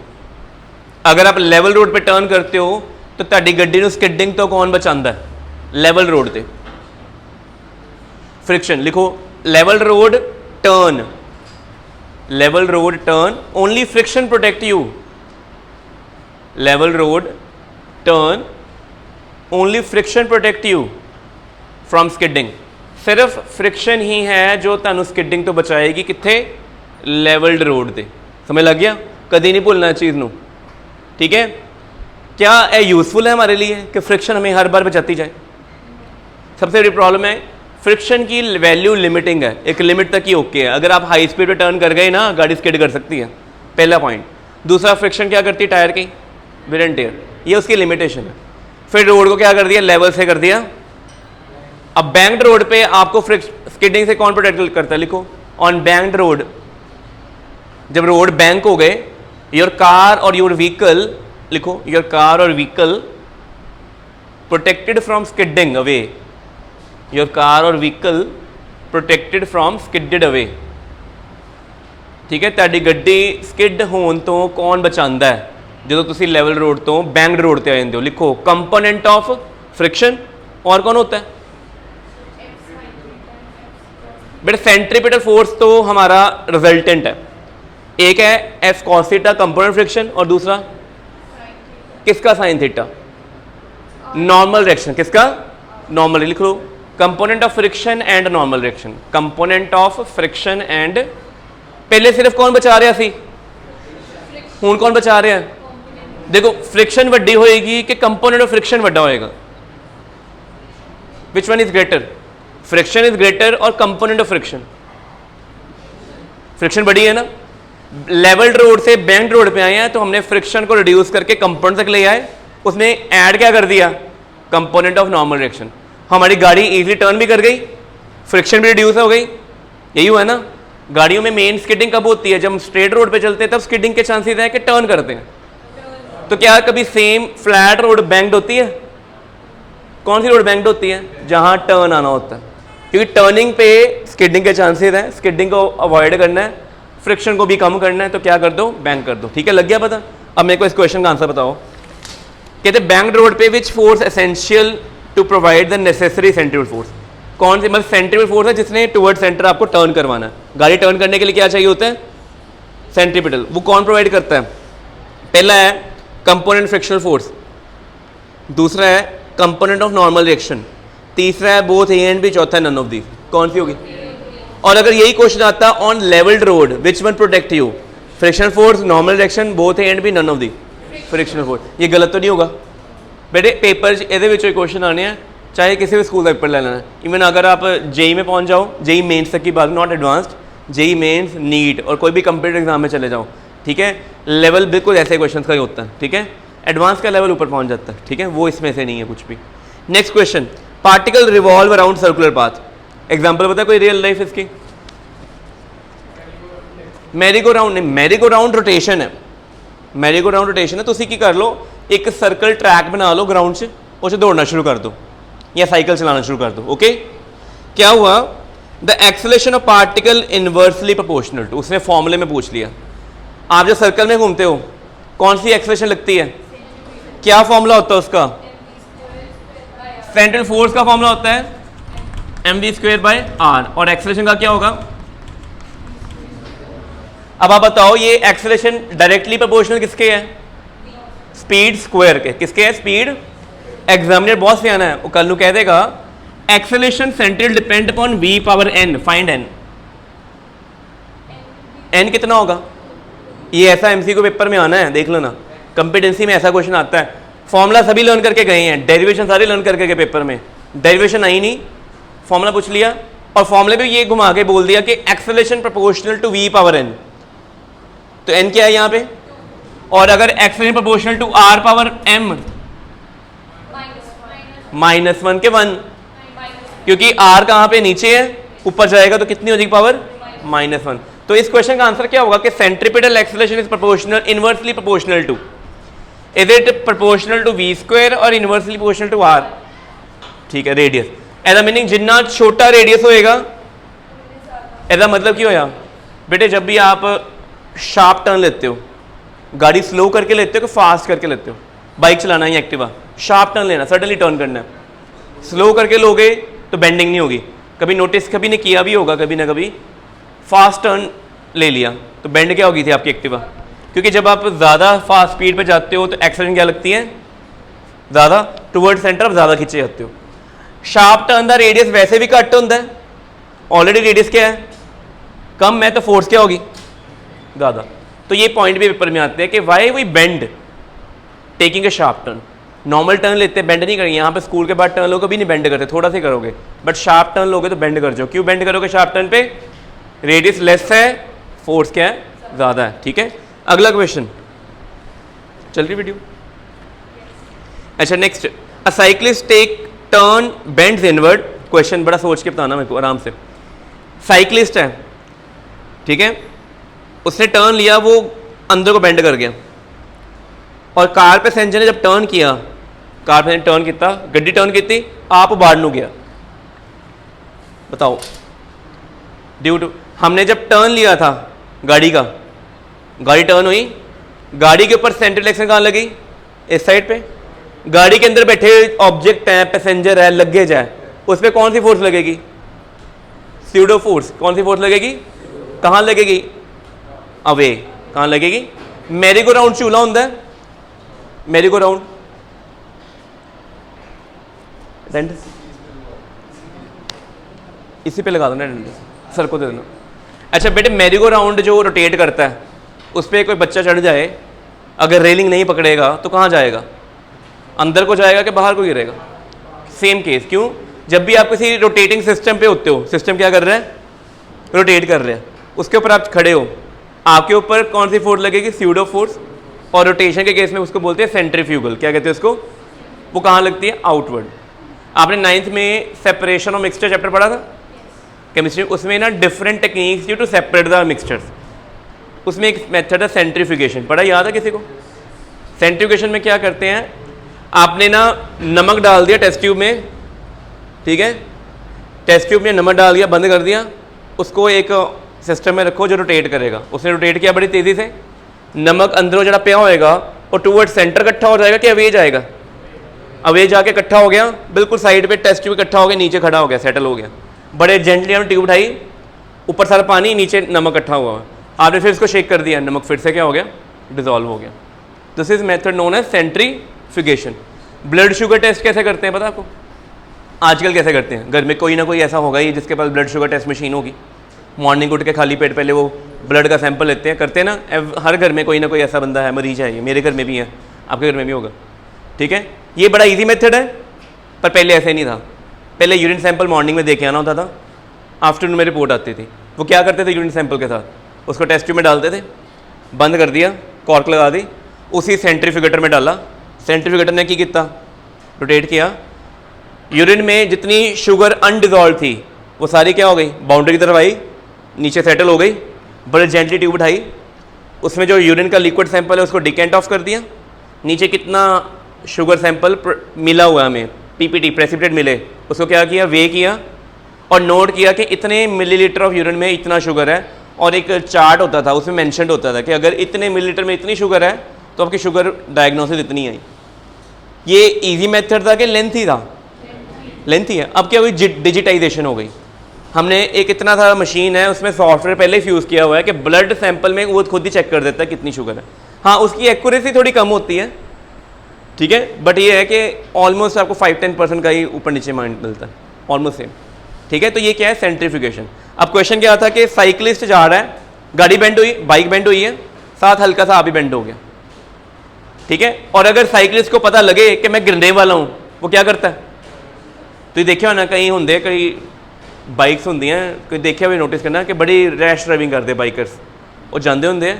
अगर आप लेवल रोड पे टर्न करते हो तो ਤੁਹਾਡੀ ਗੱਡੀ ਨੂੰ स्किडिंग तो कौन बचाता है, लेवल रोड पे फ्रिक्शन। लिखो level road turn, level road turn only friction protect you, level road turn only friction protect you from skidding. सिर्फ फ्रिक्शन ही है जो तुहानू स्किडिंग तो बचाएगी, कितने, लेवल्ड रोड पे। समझ लग गया, कभी नहीं भूलना चीज़ नू, ठीक है। क्या यह यूजफुल है हमारे लिए कि फ्रिक्शन हमें हर बार बचाती जाए। सबसे बड़ी प्रॉब्लम है फ्रिक्शन की वैल्यू लिमिटिंग है, एक लिमिट तक ही ओके है। अगर आप हाई स्पीड पे टर्न कर गए ना, गाड़ी स्किड कर सकती है, पहला पॉइंट। दूसरा, फ्रिक्शन क्या करती है टायर की, वेयर एंड टेयर, ये उसकी लिमिटेशन है। फिर रोड को क्या कर दिया, लेवल से कर दिया। अब बैंक्ड रोड पे आपको स्किडिंग से कौन प्रोटेक्ट करता है, लिखो ऑन बैंक्ड रोड, जब रोड बैंक हो गए, योर कार और योर व्हीकल, लिखो योर कार और vehicle protected from skidding away, your car और व्हीकल प्रोटेक्टेड फ्रॉम स्किडेड अवे, ठीक है। ਤੁਹਾਡੀ ਗੱਡੀ स्किड होने तो कौन बचाता है जो तुसी लेवल रोड तो बैंक्ड रोड ते आ जाते हो। लिखो कंपोनेंट ऑफ फ्रिक्शन, और कौन होता है, बट सेंट्रीपिटल फोर्स तो हमारा रिजल्टेंट है। एक है F cos theta component friction, और दूसरा किसका, साइन थीटा, नॉर्मल रिएक्शन, किसका, नॉर्मल। लिख लो component of friction and normal reaction, component of friction and, पहले सिर्फ कौन बचा रहा सी, हुण कौन बचा रहा है। देखो फ्रिक्शन वड्डी होएगी कि कंपोनेंट ऑफ फ्रिक्शन वड्डा होएगा, which one is greater, friction is greater और कंपोनेंट ऑफ फ्रिक्शन, फ्रिक्शन बड़ी है ना। लेवल्ड रोड से बैंक्ड रोड पे आए हैं तो हमने फ्रिक्शन को रिड्यूस करके कंपोनेंट तक ले आए, उसने ऐड क्या कर दिया, कंपोनेंट ऑफ नॉर्मल रिएक्शन। हमारी गाड़ी इजीली टर्न भी कर गई, फ्रिक्शन भी रिड्यूस हो गई, यही हुआ ना। गाड़ियों में मेन स्किडिंग कब होती है, जब हम स्ट्रेट रोड पे चलते हैं तब स्किडिंग के चांसेस हैं कि टर्न करते हैं। तो क्या कभी सेम फ्लैट रोड बैंक्ड होती है, कौन सी रोड बैंक्ड होती है, जहां टर्न आना होता है, क्योंकि टर्निंग पे स्किडिंग के चांसेस हैं, स्किडिंग को अवॉइड करना है, फ्रिक्शन को भी कम करना है, तो क्या कर दो, बैंक कर दो, ठीक है। लग गया पता। अब मेरे को इस क्वेश्चन का आंसर बताओ। कहते बैंक्ड रोड पे which force essential to provide the necessary centripetal force. कौन सी मतलब सेंट्रीपिटल फोर्स है जिसने टुवर्ड सेंटर आपको टर्न करवाना है। गाड़ी टर्न करने के लिए क्या चाहिए होता है? सेंट्रीपिटल। वो कौन प्रोवाइड करता है? पहला है कंपोनेंट फ्रिक्शनल फोर्स, दूसरा है कंपोनेंट ऑफ नॉर्मल रिएक्शन, तीसरा है बोथ ए एंड बी, चौथा है नन ऑफ दीज। कौन सी होगी? और अगर यही क्वेश्चन आता on levelled road which one protect you? Frictional force, normal reaction, both A and B, none of the frictional force. ये गलत तो नहीं होगा बेटे? पेपर ये क्वेश्चन आने हैं, चाहे किसी भी स्कूल का पेपर ले लेना है। इवन अगर आप जेई में पहुंच जाओ, जेई मेंस तक की बात, not advanced, JEE Mains, NEET और कोई भी कंप्यूटर एग्जाम में चले जाओ, ठीक है, लेवल बिल्कुल ऐसे क्वेश्चन का ही होता है, ठीक है। एडवांस का लेवल ऊपर पहुंच जाता है, ठीक है, वो इसमें से नहीं है कुछ भी। Next question, particle revolve around circular path. Example बता कोई रियल लाइफ इसकी? मैरीगो राउंड नहीं, मैरीगो राउंड रोटेशन है, मैरीगो राउंड रोटेशन है। तो उसी की कर लो, एक सर्कल ट्रैक बना लो ग्राउंड से, उसे दौड़ना शुरू कर दो या साइकिल चलाना शुरू कर दो। ओके, क्या हुआ? The acceleration of particle inversely proportional to, उसने फॉर्मूले में पूछ लिया। आप जो सर्कल में घूमते हो कौन सी एक्सेलरेशन लगती है? क्या फॉर्मूला होता है उसका? सेंट्रल फोर्स का फॉर्मूला होता है mv²/r, और एक्सेलरेशन का क्या होगा? अब आप बताओ, ये एक्सेलरेशन डायरेक्टली प्रोपोर्शनल किसके है? स्पीड स्क्वायर के। किसके है? स्पीड। एग्जामिनर बहुत सियाना है, वो कल कह देगा acceleration central depend upon v power n, find n। n कितना होगा? ये ऐसा एमसीक्यू पेपर में आना है, देख लो ना, कंपिटेंसी में ऐसा क्वेश्चन आता है। फॉर्मूला सभी लर्न करके गए हैं, डेरिवेशन सारे लर्न करके गए पेपर में, डेरिवेशन आई नहीं, फॉर्मूला पूछ लिया और फॉर्मूले पे ये घुमा के बोल दिया कि acceleration proportional to v power n। तो n क्या है यहाँ पे? और अगर acceleration proportional to r power m, -1 के 1, क्योंकि r कहाँ पे? नीचे है, ऊपर जाएगा तो कितनी हो जाएगी पावर? -1। तो इस क्वेश्चन का आंसर क्या होगा कि centripetal acceleration is proportional, inversely proportional to, is it proportional to v² और इनवर्सली प्रोपोर्शनल टू r? ठीक है, रेडियस। ऐसा मीनिंग जितना छोटा रेडियस होएगा, ऐसा मतलब क्यों होया बेटे? जब भी आप शार्प टर्न लेते हो, गाड़ी स्लो करके लेते हो कि फास्ट करके लेते हो? बाइक चलाना है, एक्टिवा, शार्प टर्न लेना, सडनली टर्न करना है, स्लो करके लोगे तो बेंडिंग नहीं होगी। कभी नोटिस कभी ने किया भी होगा, कभी ना कभी फास्ट टर्न ले लिया तो बेंड क्या होगी थी आपकी एक्टिवा? क्योंकि जब आप ज़्यादा फास्ट स्पीड पे जाते हो तो एक्सेलरेशन क्या लगती है? ज़्यादा, टुवर्ड सेंटर आप ज़्यादा खींचे जाते हो। शार्प टर्न दा रेडियस वैसे भी घट होता है, ऑलरेडी रेडियस क्या है? कम है, तो फोर्स क्या होगी? ज़्यादा। तो ये पॉइंट भी पेपर में आते हैं कि why we bend taking a sharp turn. Normal turn लेते हैं, बेंड नहीं करेंगे। यहाँ पे स्कूल के बाद टर्न लोगे कभी नहीं बेंड करते, थोड़ा सा करोगे, बट शार्प टर्न लोगे तो बेंड कर जाओ। क्यों बेंड करोगे शार्प टर्न पे? रेडियस लेस है, फोर्स क्या है? ज़्यादा है। ठीक है, अगला क्वेश्चन चल रही वीडियो? अच्छा, next, a cyclist take turn bends inward. Question बड़ा सोच के बताना मेरे को आराम से। साइक्लिस्ट है, ठीक है, उसने टर्न लिया, वो अंदर को बेंड कर गया, और कार पैसेंजर ने जब टर्न किया, कार पैसेंजर टर्न किया, गड्डी टर्न की, आप बाहर नू गया। बताओ, ड्यू टू हमने जब टर्न लिया था गाड़ी का, गाड़ी टर्न हुई, गाड़ी के ऊपर सेंट्रल एक्शन कहाँ लगी? इस साइड पे। गाड़ी के अंदर बैठे ऑब्जेक्ट है, पैसेंजर है, लगेज है, उस पर कौन सी फोर्स लगेगी? Pseudo force. कौन सी फोर्स लगेगी? कहाँ लगेगी? अवे। कहाँ लगेगी? मैरीगो राउंड चूल्हा होता है, मैरीगो राउंड, डंड इसी पे लगा दो ना, डंड सर को दे देना। अच्छा बेटे, मैरीगो राउंड जो रोटेट करता है, उस पर कोई बच्चा चढ़ जाए, अगर रेलिंग नहीं पकड़ेगा तो कहाँ जाएगा? अंदर को जाएगा कि बाहर को गिरेगा? Same case. क्यों? जब भी आप किसी रोटेटिंग सिस्टम पे होते हो, सिस्टम क्या कर रहा है? रोटेट कर रहा है, उसके ऊपर आप खड़े हो, आपके ऊपर कौन सी फोर्स लगेगी? Pseudo force. और रोटेशन के केस में उसको बोलते हैं सेंट्रीफ्यूगल। क्या कहते हैं उसको? वो कहाँ लगती है? आउटवर्ड। आपने 9th में सेपरेशन ऑफ मिक्सचर चैप्टर पढ़ा था केमिस्ट्री, उसमें ना different techniques you to separate the mixtures, उसमें एक मेथड है सेंट्रीफ्यूगेशन। पढ़ा याद है किसी को? सेंट्रीफ्यूगेशन में क्या करते हैं, आपने ना नमक डाल दिया टेस्ट ट्यूब में, ठीक है, टेस्ट ट्यूब में नमक डाल दिया, बंद कर दिया, उसको एक सिस्टम में रखो जो रोटेट करेगा। उसने रोटेट किया बड़ी तेज़ी से, नमक अंदरों जरा पिया होएगा और टूवर्ड सेंटर इकट्ठा हो जाएगा कि अवे जाएगा? अब ये जाके इकट्ठा हो गया, बिल्कुल साइड पे टेस्ट ट्यूब इकट्ठा हो गया, नीचे खड़ा हो गया, सेटल हो गया। बड़े जेंटली हमने ट्यूब उठाई, ऊपर सारा पानी, नीचे नमक इकट्ठा हुआ। आपने फिर इसको शेक कर दिया, नमक फिर से क्या हो गया, डिजॉल्व हो गया। This is method known as centrifugation. Blood sugar test कैसे करते हैं पता आपको? आजकल कैसे करते हैं? घर में कोई ना कोई ऐसा होगा ही जिसके पास ब्लड शुगर टेस्ट मशीन होगी। मॉर्निंग उठ के खाली पेट पहले वो ब्लड का सैंपल लेते हैं, करते हैं ना। हर घर में कोई ना कोई ऐसा बंदा है, मरीज है। ये मेरे घर में भी है, आपके घर में भी होगा, ठीक है। ये बड़ा इजी मेथड है, पर पहले ऐसे नहीं था। पहले यूरिन सैंपल मॉर्निंग में देके आना होता था, आफ्टरनून में रिपोर्ट आती थी। वो क्या करते थे यूरिन सैंपल के साथ, उसको टेस्ट ट्यूब में डालते थे, बंद कर दिया, कॉर्क लगा दी, उसी सेंट्रीफ्यूगेटर में डाला। सेंट्रीफ्यूगेटर ने की किया, रोटेट किया, यूरिन में जितनी शुगर अनडिजॉल्व थी वो सारी क्या हो गई, बाउंड्री की तरफ आई, नीचे सेटल हो गई। बड़े जेंटली ट्यूब उठाई, उसमें जो यूरिन का लिक्विड सैंपल है उसको डिकेंट ऑफ कर दिया। नीचे कितना शुगर सैंपल मिला हुआ हमें, पीपीटी प्रेसिपिटेट मिले, उसको क्या किया, वे किया और नोट किया कि इतने मिलीलीटर ऑफ यूरिन में इतना शुगर है। और एक चार्ट होता था, उसमें मेंशन होता था कि अगर इतने मिलीलीटर में इतनी शुगर है तो आपकी शुगर डायग्नोसिस इतनी आई। ये इजी मेथड था कि लेंथी था? लेंथी है। अब क्या हुई, डिजिटाइजेशन हो गई। हमने एक इतना सारा मशीन है, उसमें सॉफ्टवेयर पहले ही यूज़ किया हुआ है कि ब्लड सैंपल में वो खुद ही चेक कर देता है कितनी शुगर है। हाँ, उसकी एक्यूरेसी थोड़ी कम होती है, ठीक है, बट ये है कि ऑलमोस्ट आपको 5-10% का ही ऊपर नीचे माइंड मिलता है, ऑलमोस्ट सेम, ठीक है। तो ये क्या है, सेंट्रीफ्यूगेशन। अब क्वेश्चन क्या था कि साइकिलिस्ट जा रहा है, गाड़ी बेंड हुई, बाइक बेंड हुई है, साथ हल्का सा आप ही बेंड हो गया, ठीक है। और अगर साइकिलिस्ट को पता लगे कि मैं गिरने वाला हूँ, वो क्या करता है? तो ये देखिए हो ना, कहीं होंगे, कई बाइक्स होंगी हैं, कोई देखिए भी नोटिस करना कि बड़ी रैश ड्राइविंग करते बाइकर्स, वो जाते होंगे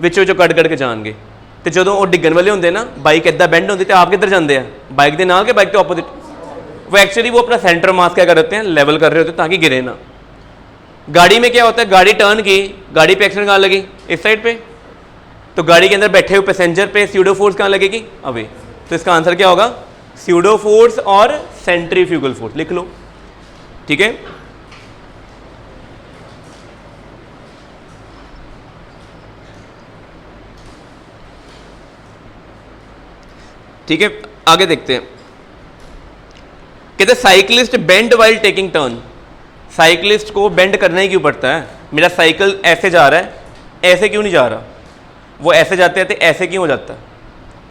विचों जो कट के जाएंगे, तो जो वो डिगन वाले होंगे ना, बाइक इदा बेंड होती, तो आप किधर जाते हैं, बाइक के नाल के बाइक के ऑपोजिट। वो एक्चुअली वो अपना सेंटर मास क्या करते हैं, लेवल कर रहे होते हैं ताकि गिरे ना। गाड़ी में क्या होता है, गाड़ी टर्न की, गाड़ी पे एक्सीडेंट कहाँ लगी, इस साइड पे, तो गाड़ी के अंदर बैठे हुए पैसेंजर पे स्यूडो फोर्स कहाँ लगेगी, अवे। तो इसका आंसर क्या होगा, स्यूडो फोर्स और सेंट्रीफ्यूगल फोर्स, लिख लो, ठीक है। ठीक है, आगे देखते हैं। कहते cyclist bend while taking turn. Cyclist को बेंड करना ही क्यों पड़ता है? मेरा साइकिल ऐसे जा रहा है, ऐसे क्यों नहीं जा रहा? वो ऐसे जाते जाते ऐसे क्यों हो जाता है?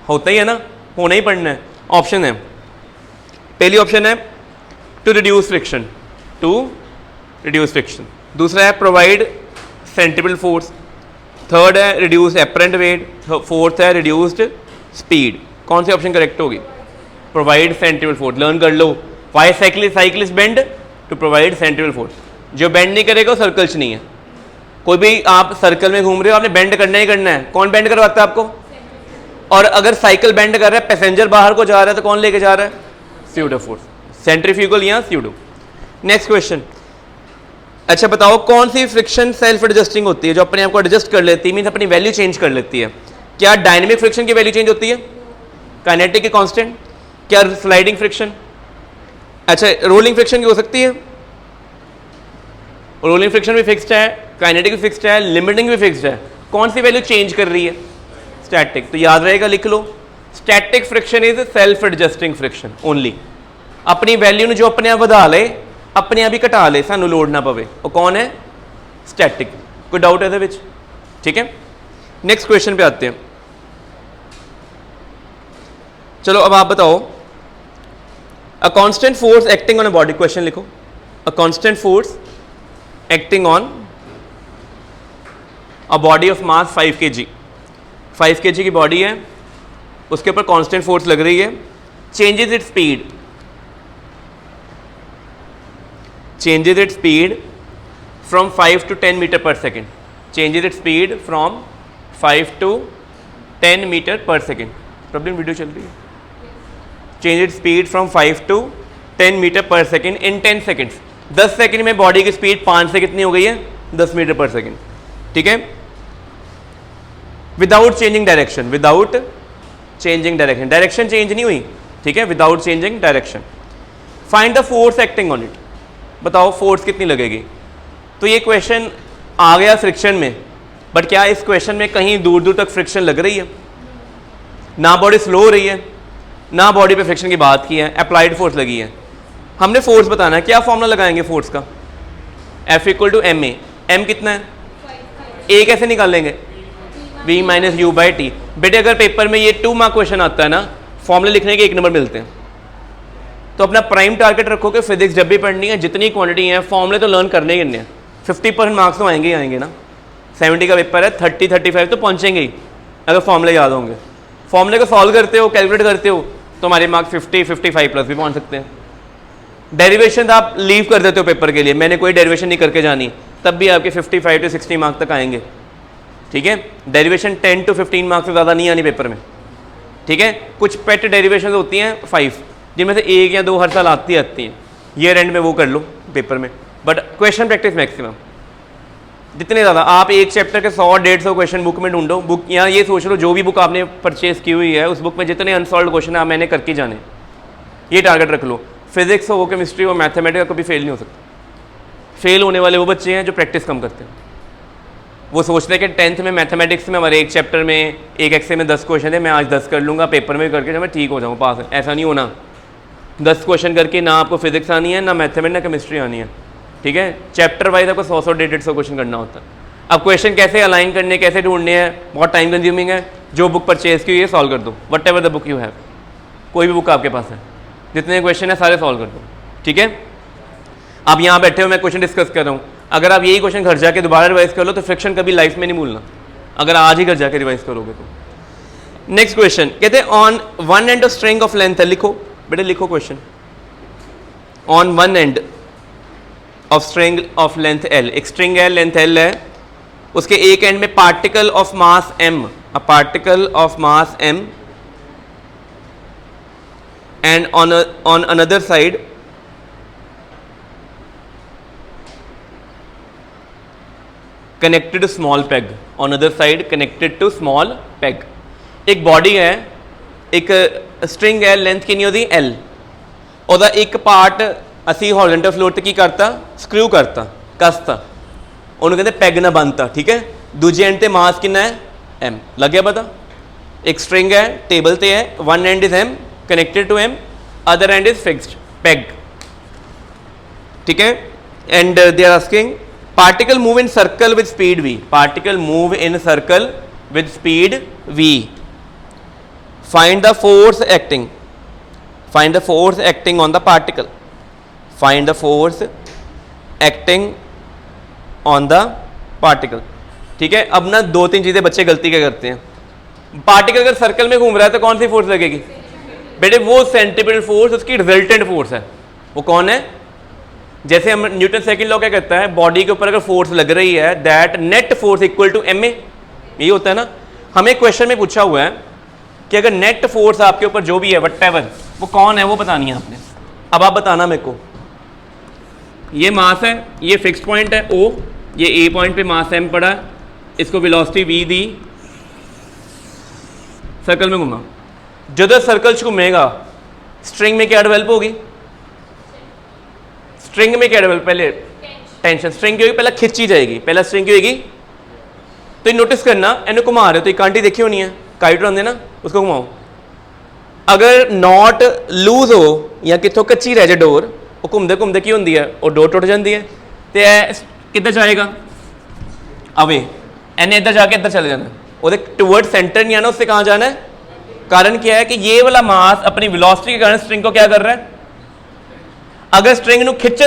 होता ही है ना, होना ही पड़ना है। ऑप्शन है, पहली ऑप्शन है to reduce friction, to reduce friction. दूसरा है प्रोवाइड सेंट्रिपेटल फोर्स। थर्ड है रिड्यूस एपरेंट वेट। फोर्थ है रिड्यूस्ड स्पीड। कौन सी ऑप्शन करेक्ट होगी? Provide centripetal force. लर्न कर लो, why cyclist bend to provide centripetal force. जो बेंड नहीं करेगा वो सर्कल नहीं है। कोई भी आप सर्कल में घूम रहे हो, आपने बेंड करना ही करना है। कौन बेंड करवाता है आपको? और अगर साइकिल बेंड कर रहा है, पैसेंजर बाहर को जा रहा है, तो कौन लेके जा रहा है? स्यूडो फोर्स, सेंट्रीफ्यूगल या स्यूडो। Next question. अच्छा बताओ, कौन सी फ्रिक्शन सेल्फ एडजस्टिंग होती है, जो अपने आप को एडजस्ट कर लेती है, मीन्स अपनी वैल्यू चेंज कर लेती है? क्या डायनेमिक फ्रिक्शन की वैल्यू चेंज होती है? काइनेटिक की कांस्टेंट? क्या स्लाइडिंग फ्रिक्शन? अच्छा, रोलिंग फ्रिक्शन की हो सकती है? रोलिंग फ्रिक्शन भी फिक्स्ड है, काइनेटिक भी फिक्स्ड है, लिमिटिंग भी फिक्स्ड है। कौन सी वैल्यू चेंज कर रही है? स्टैटिक। तो याद रहेगा, लिख लो, static friction is self adjusting friction only. अपनी वैल्यू जो अपने आप बढ़ा ले, अपने आप ही घटा ले, सानू लोड ना पवे, वो कौन है? स्टैटिक। कोई डाउट है विच? ठीक है, नेक्स्ट क्वेश्चन पे आते हैं। चलो अब आप बताओ, a constant force acting on a body. Question लिखो, a constant force acting on a body of mass 5 kg। 5 kg की बॉडी है, उसके ऊपर कांस्टेंट फोर्स लग रही है। Changes it speed, changes its speed from 5 to 10 meter per second. Changes its speed from 5 to 10 meter per second. Problem video चल रही है। Changes its speed from 5 to 10 meter per second in 10 seconds. 10 second में body की speed 5 से कितनी हो गई है? 10 मीटर पर सेकंड। ठीक है, without changing direction, without changing direction, direction change नहीं हुई। ठीक है, without changing direction. Find the force acting on it. बताओ फोर्स कितनी लगेगी? तो ये क्वेश्चन आ गया फ्रिक्शन में, बट क्या इस क्वेश्चन में कहीं दूर दूर तक फ्रिक्शन लग रही है? ना बॉडी स्लो हो रही है, ना बॉडी पे फ्रिक्शन की बात की है, अप्लाइड फोर्स लगी है, हमने फोर्स बताना है। क्या फॉर्मूला लगाएंगे फोर्स का? F equal to M A. M कितना है? ए कैसे निकालेंगे? V minus U by T. बेटे अगर पेपर में ये 2 मार्क क्वेश्चन आता है ना, फॉर्मूले लिखने के 1 नंबर मिलते हैं। तो अपना प्राइम टारगेट रखो कि फिजिक्स जब भी पढ़नी है, जितनी क्वांटिटी है फॉर्मूले तो लर्न करने ही करने हैं। 50% मार्क्स तो आएंगे ही आएंगे ना। 70 का पेपर है, 30-35 तो पहुंचेंगे ही अगर फॉर्मूले याद होंगे। फॉर्मूले को सॉल्व करते हो, कैलकुलेट करते हो, तो हमारे मार्क्स 50-55 प्लस भी पहुंच सकते हैं। डेरिवेशन आप लीव कर देते हो पेपर के लिए, मैंने कोई डेरिवेशन नहीं करके जानी, तब भी आपके 55 to 60 मार्क्स तक आएंगे। ठीक है, डेरिवेशन 10 to 15 मार्क्स से ज़्यादा नहीं आनी पेपर में। ठीक है, कुछ पेट डेरिवेशन होती हैं 5, जिनमें से 1 या 2 हर साल आती हैं। ईयर एंड में वो कर लो पेपर में, बट क्वेश्चन प्रैक्टिस मैक्सिमम। जितने ज़्यादा आप एक चैप्टर के 100-150 क्वेश्चन बुक में ढूंढो। बुक यहाँ ये सोच लो, जो भी बुक आपने परचेज की हुई है उस बुक में जितने अनसॉल्व क्वेश्चन है मैंने करके जाने, ये टारगेट रख लो। फिजिक्स हो, केमिस्ट्री हो, मैथमेटिक्स कभी फेल नहीं हो सकता। फेल होने वाले वो बच्चे हैं जो प्रैक्टिस कम करते हैं। वो सोचते हैं कि 10th में मैथमेटिक्स में हमारे एक चैप्टर में एक एक्से में 10 क्वेश्चन है, मैं आज 10 कर लूँगा, पेपर में करके जब मैं ठीक हो जाऊँ पास। ऐसा नहीं होना। 10 क्वेश्चन करके ना आपको फिजिक्स आनी है, ना मैथमेटिक्स, ना केमिस्ट्री आनी है। ठीक है, चैप्टर वाइज आपको 100-150 क्वेश्चन करना होता है। अब क्वेश्चन कैसे अलाइन करने, कैसे ढूंढने हैं, बहुत टाइम कंज्यूमिंग है। जो बुक परचेज की हुई है सॉल्व कर दो, what ever the book you have, कोई भी बुक आपके पास है, जितने क्वेश्चन है सारे सॉल्व कर दो। ठीक है, आप यहाँ बैठे हो, मैं क्वेश्चन डिस्कस कर रहा हूँ, अगर आप यही क्वेश्चन घर जाके दोबारा रिवाइज कर लो तो फ्रिक्शन कभी लाइफ में नहीं भूलना, अगर आज ही घर जाके रिवाइज करोगे तो। नेक्स्ट क्वेश्चन कहते हैं on one end of string of length, लिखो बेटे लिखो question. On one end of string of length L, एक स्ट्रिंग है, लेंथ L है, उसके एक एंड में particle of mass M, a particle of mass M, and on another side connected to small peg, on other side connected to small peg। एक body है, एक string है, लेंथ कितनी होती L, ਉਹਦਾ एक पार्ट ਅਸੀਂ हॉरिजॉन्टल फ्लोर ਤੇ ਕੀ ਕਰਤਾ, ਸਕਰੂ ਕਰਤਾ, कसता, ਉਹਨੂੰ ਕਹਿੰਦੇ ਪੈਗ ਨਾ ਬੰਨਤਾ। ठीक है, दूजे एंड ਤੇ मास कितना है M, लग गया पता। एक स्ट्रिंग है, टेबल ਤੇ है, one end is M connected to M, other end is fixed peg. ठीक है, and they are asking particle move in circle with speed v, particle move in circle with speed v, find the force acting, find the force acting on the particle, find the force acting on the particle। ठीक है, अब ना 2-3 चीजें बच्चे गलती क्या करते हैं, पार्टिकल अगर सर्कल में घूम रहा है तो कौन सी फोर्स लगेगी बेटे, वो सेंट्रीपिटल फोर्स, उसकी रिजल्टेंट फोर्स है, वो कौन है। जैसे हम न्यूटन सेकंड लॉ क्या कहता है, बॉडी के ऊपर अगर फोर्स लग रही है that net force equal to M A, यही होता है ना। हमें क्वेश्चन में पूछा हुआ है कि अगर नेट फोर्स आपके ऊपर जो भी है व्हाटएवर, वो कौन है, वो बतानी है आपने। अब आप बताना मेरे को, ये मास है, ये फिक्स्ड पॉइंट है O, ये A पॉइंट पे मास M पड़ा, इसको वेलोसिटी V दी, सर्कल में घुमा। जो सर्कल घूमेगा स्ट्रिंग में क्या डेवलप होगी, स्ट्रिंग में क्या डेवलप, पहले टेंशन, स्ट्रिंग की होगी, पहले खिंची जाएगी, पहला स्ट्रिंग की होगी। तो नोटिस करना, इन्हें घुमा रहे हो तो एक कांटी देखी होनी है, काइट होंगे ना, उसको घुमाओ। अगर नॉट लूज हो या कितों कच्ची रह जाए डोर, वो घूमते घूमते की होंगी है, वो डोर टुट जाती है, तो किधर जाएगा अवे, इन्हें इधर जाके इधर चले जाना, वो टूवर्ड सेंटर नहीं आना, उससे कहाँ जाना है। कारण क्या है कि ये वाला मास अपनी वेलोसिटी के कारण स्ट्रिंग को क्या कर रहा है, अगर स्ट्रिंग खिंचन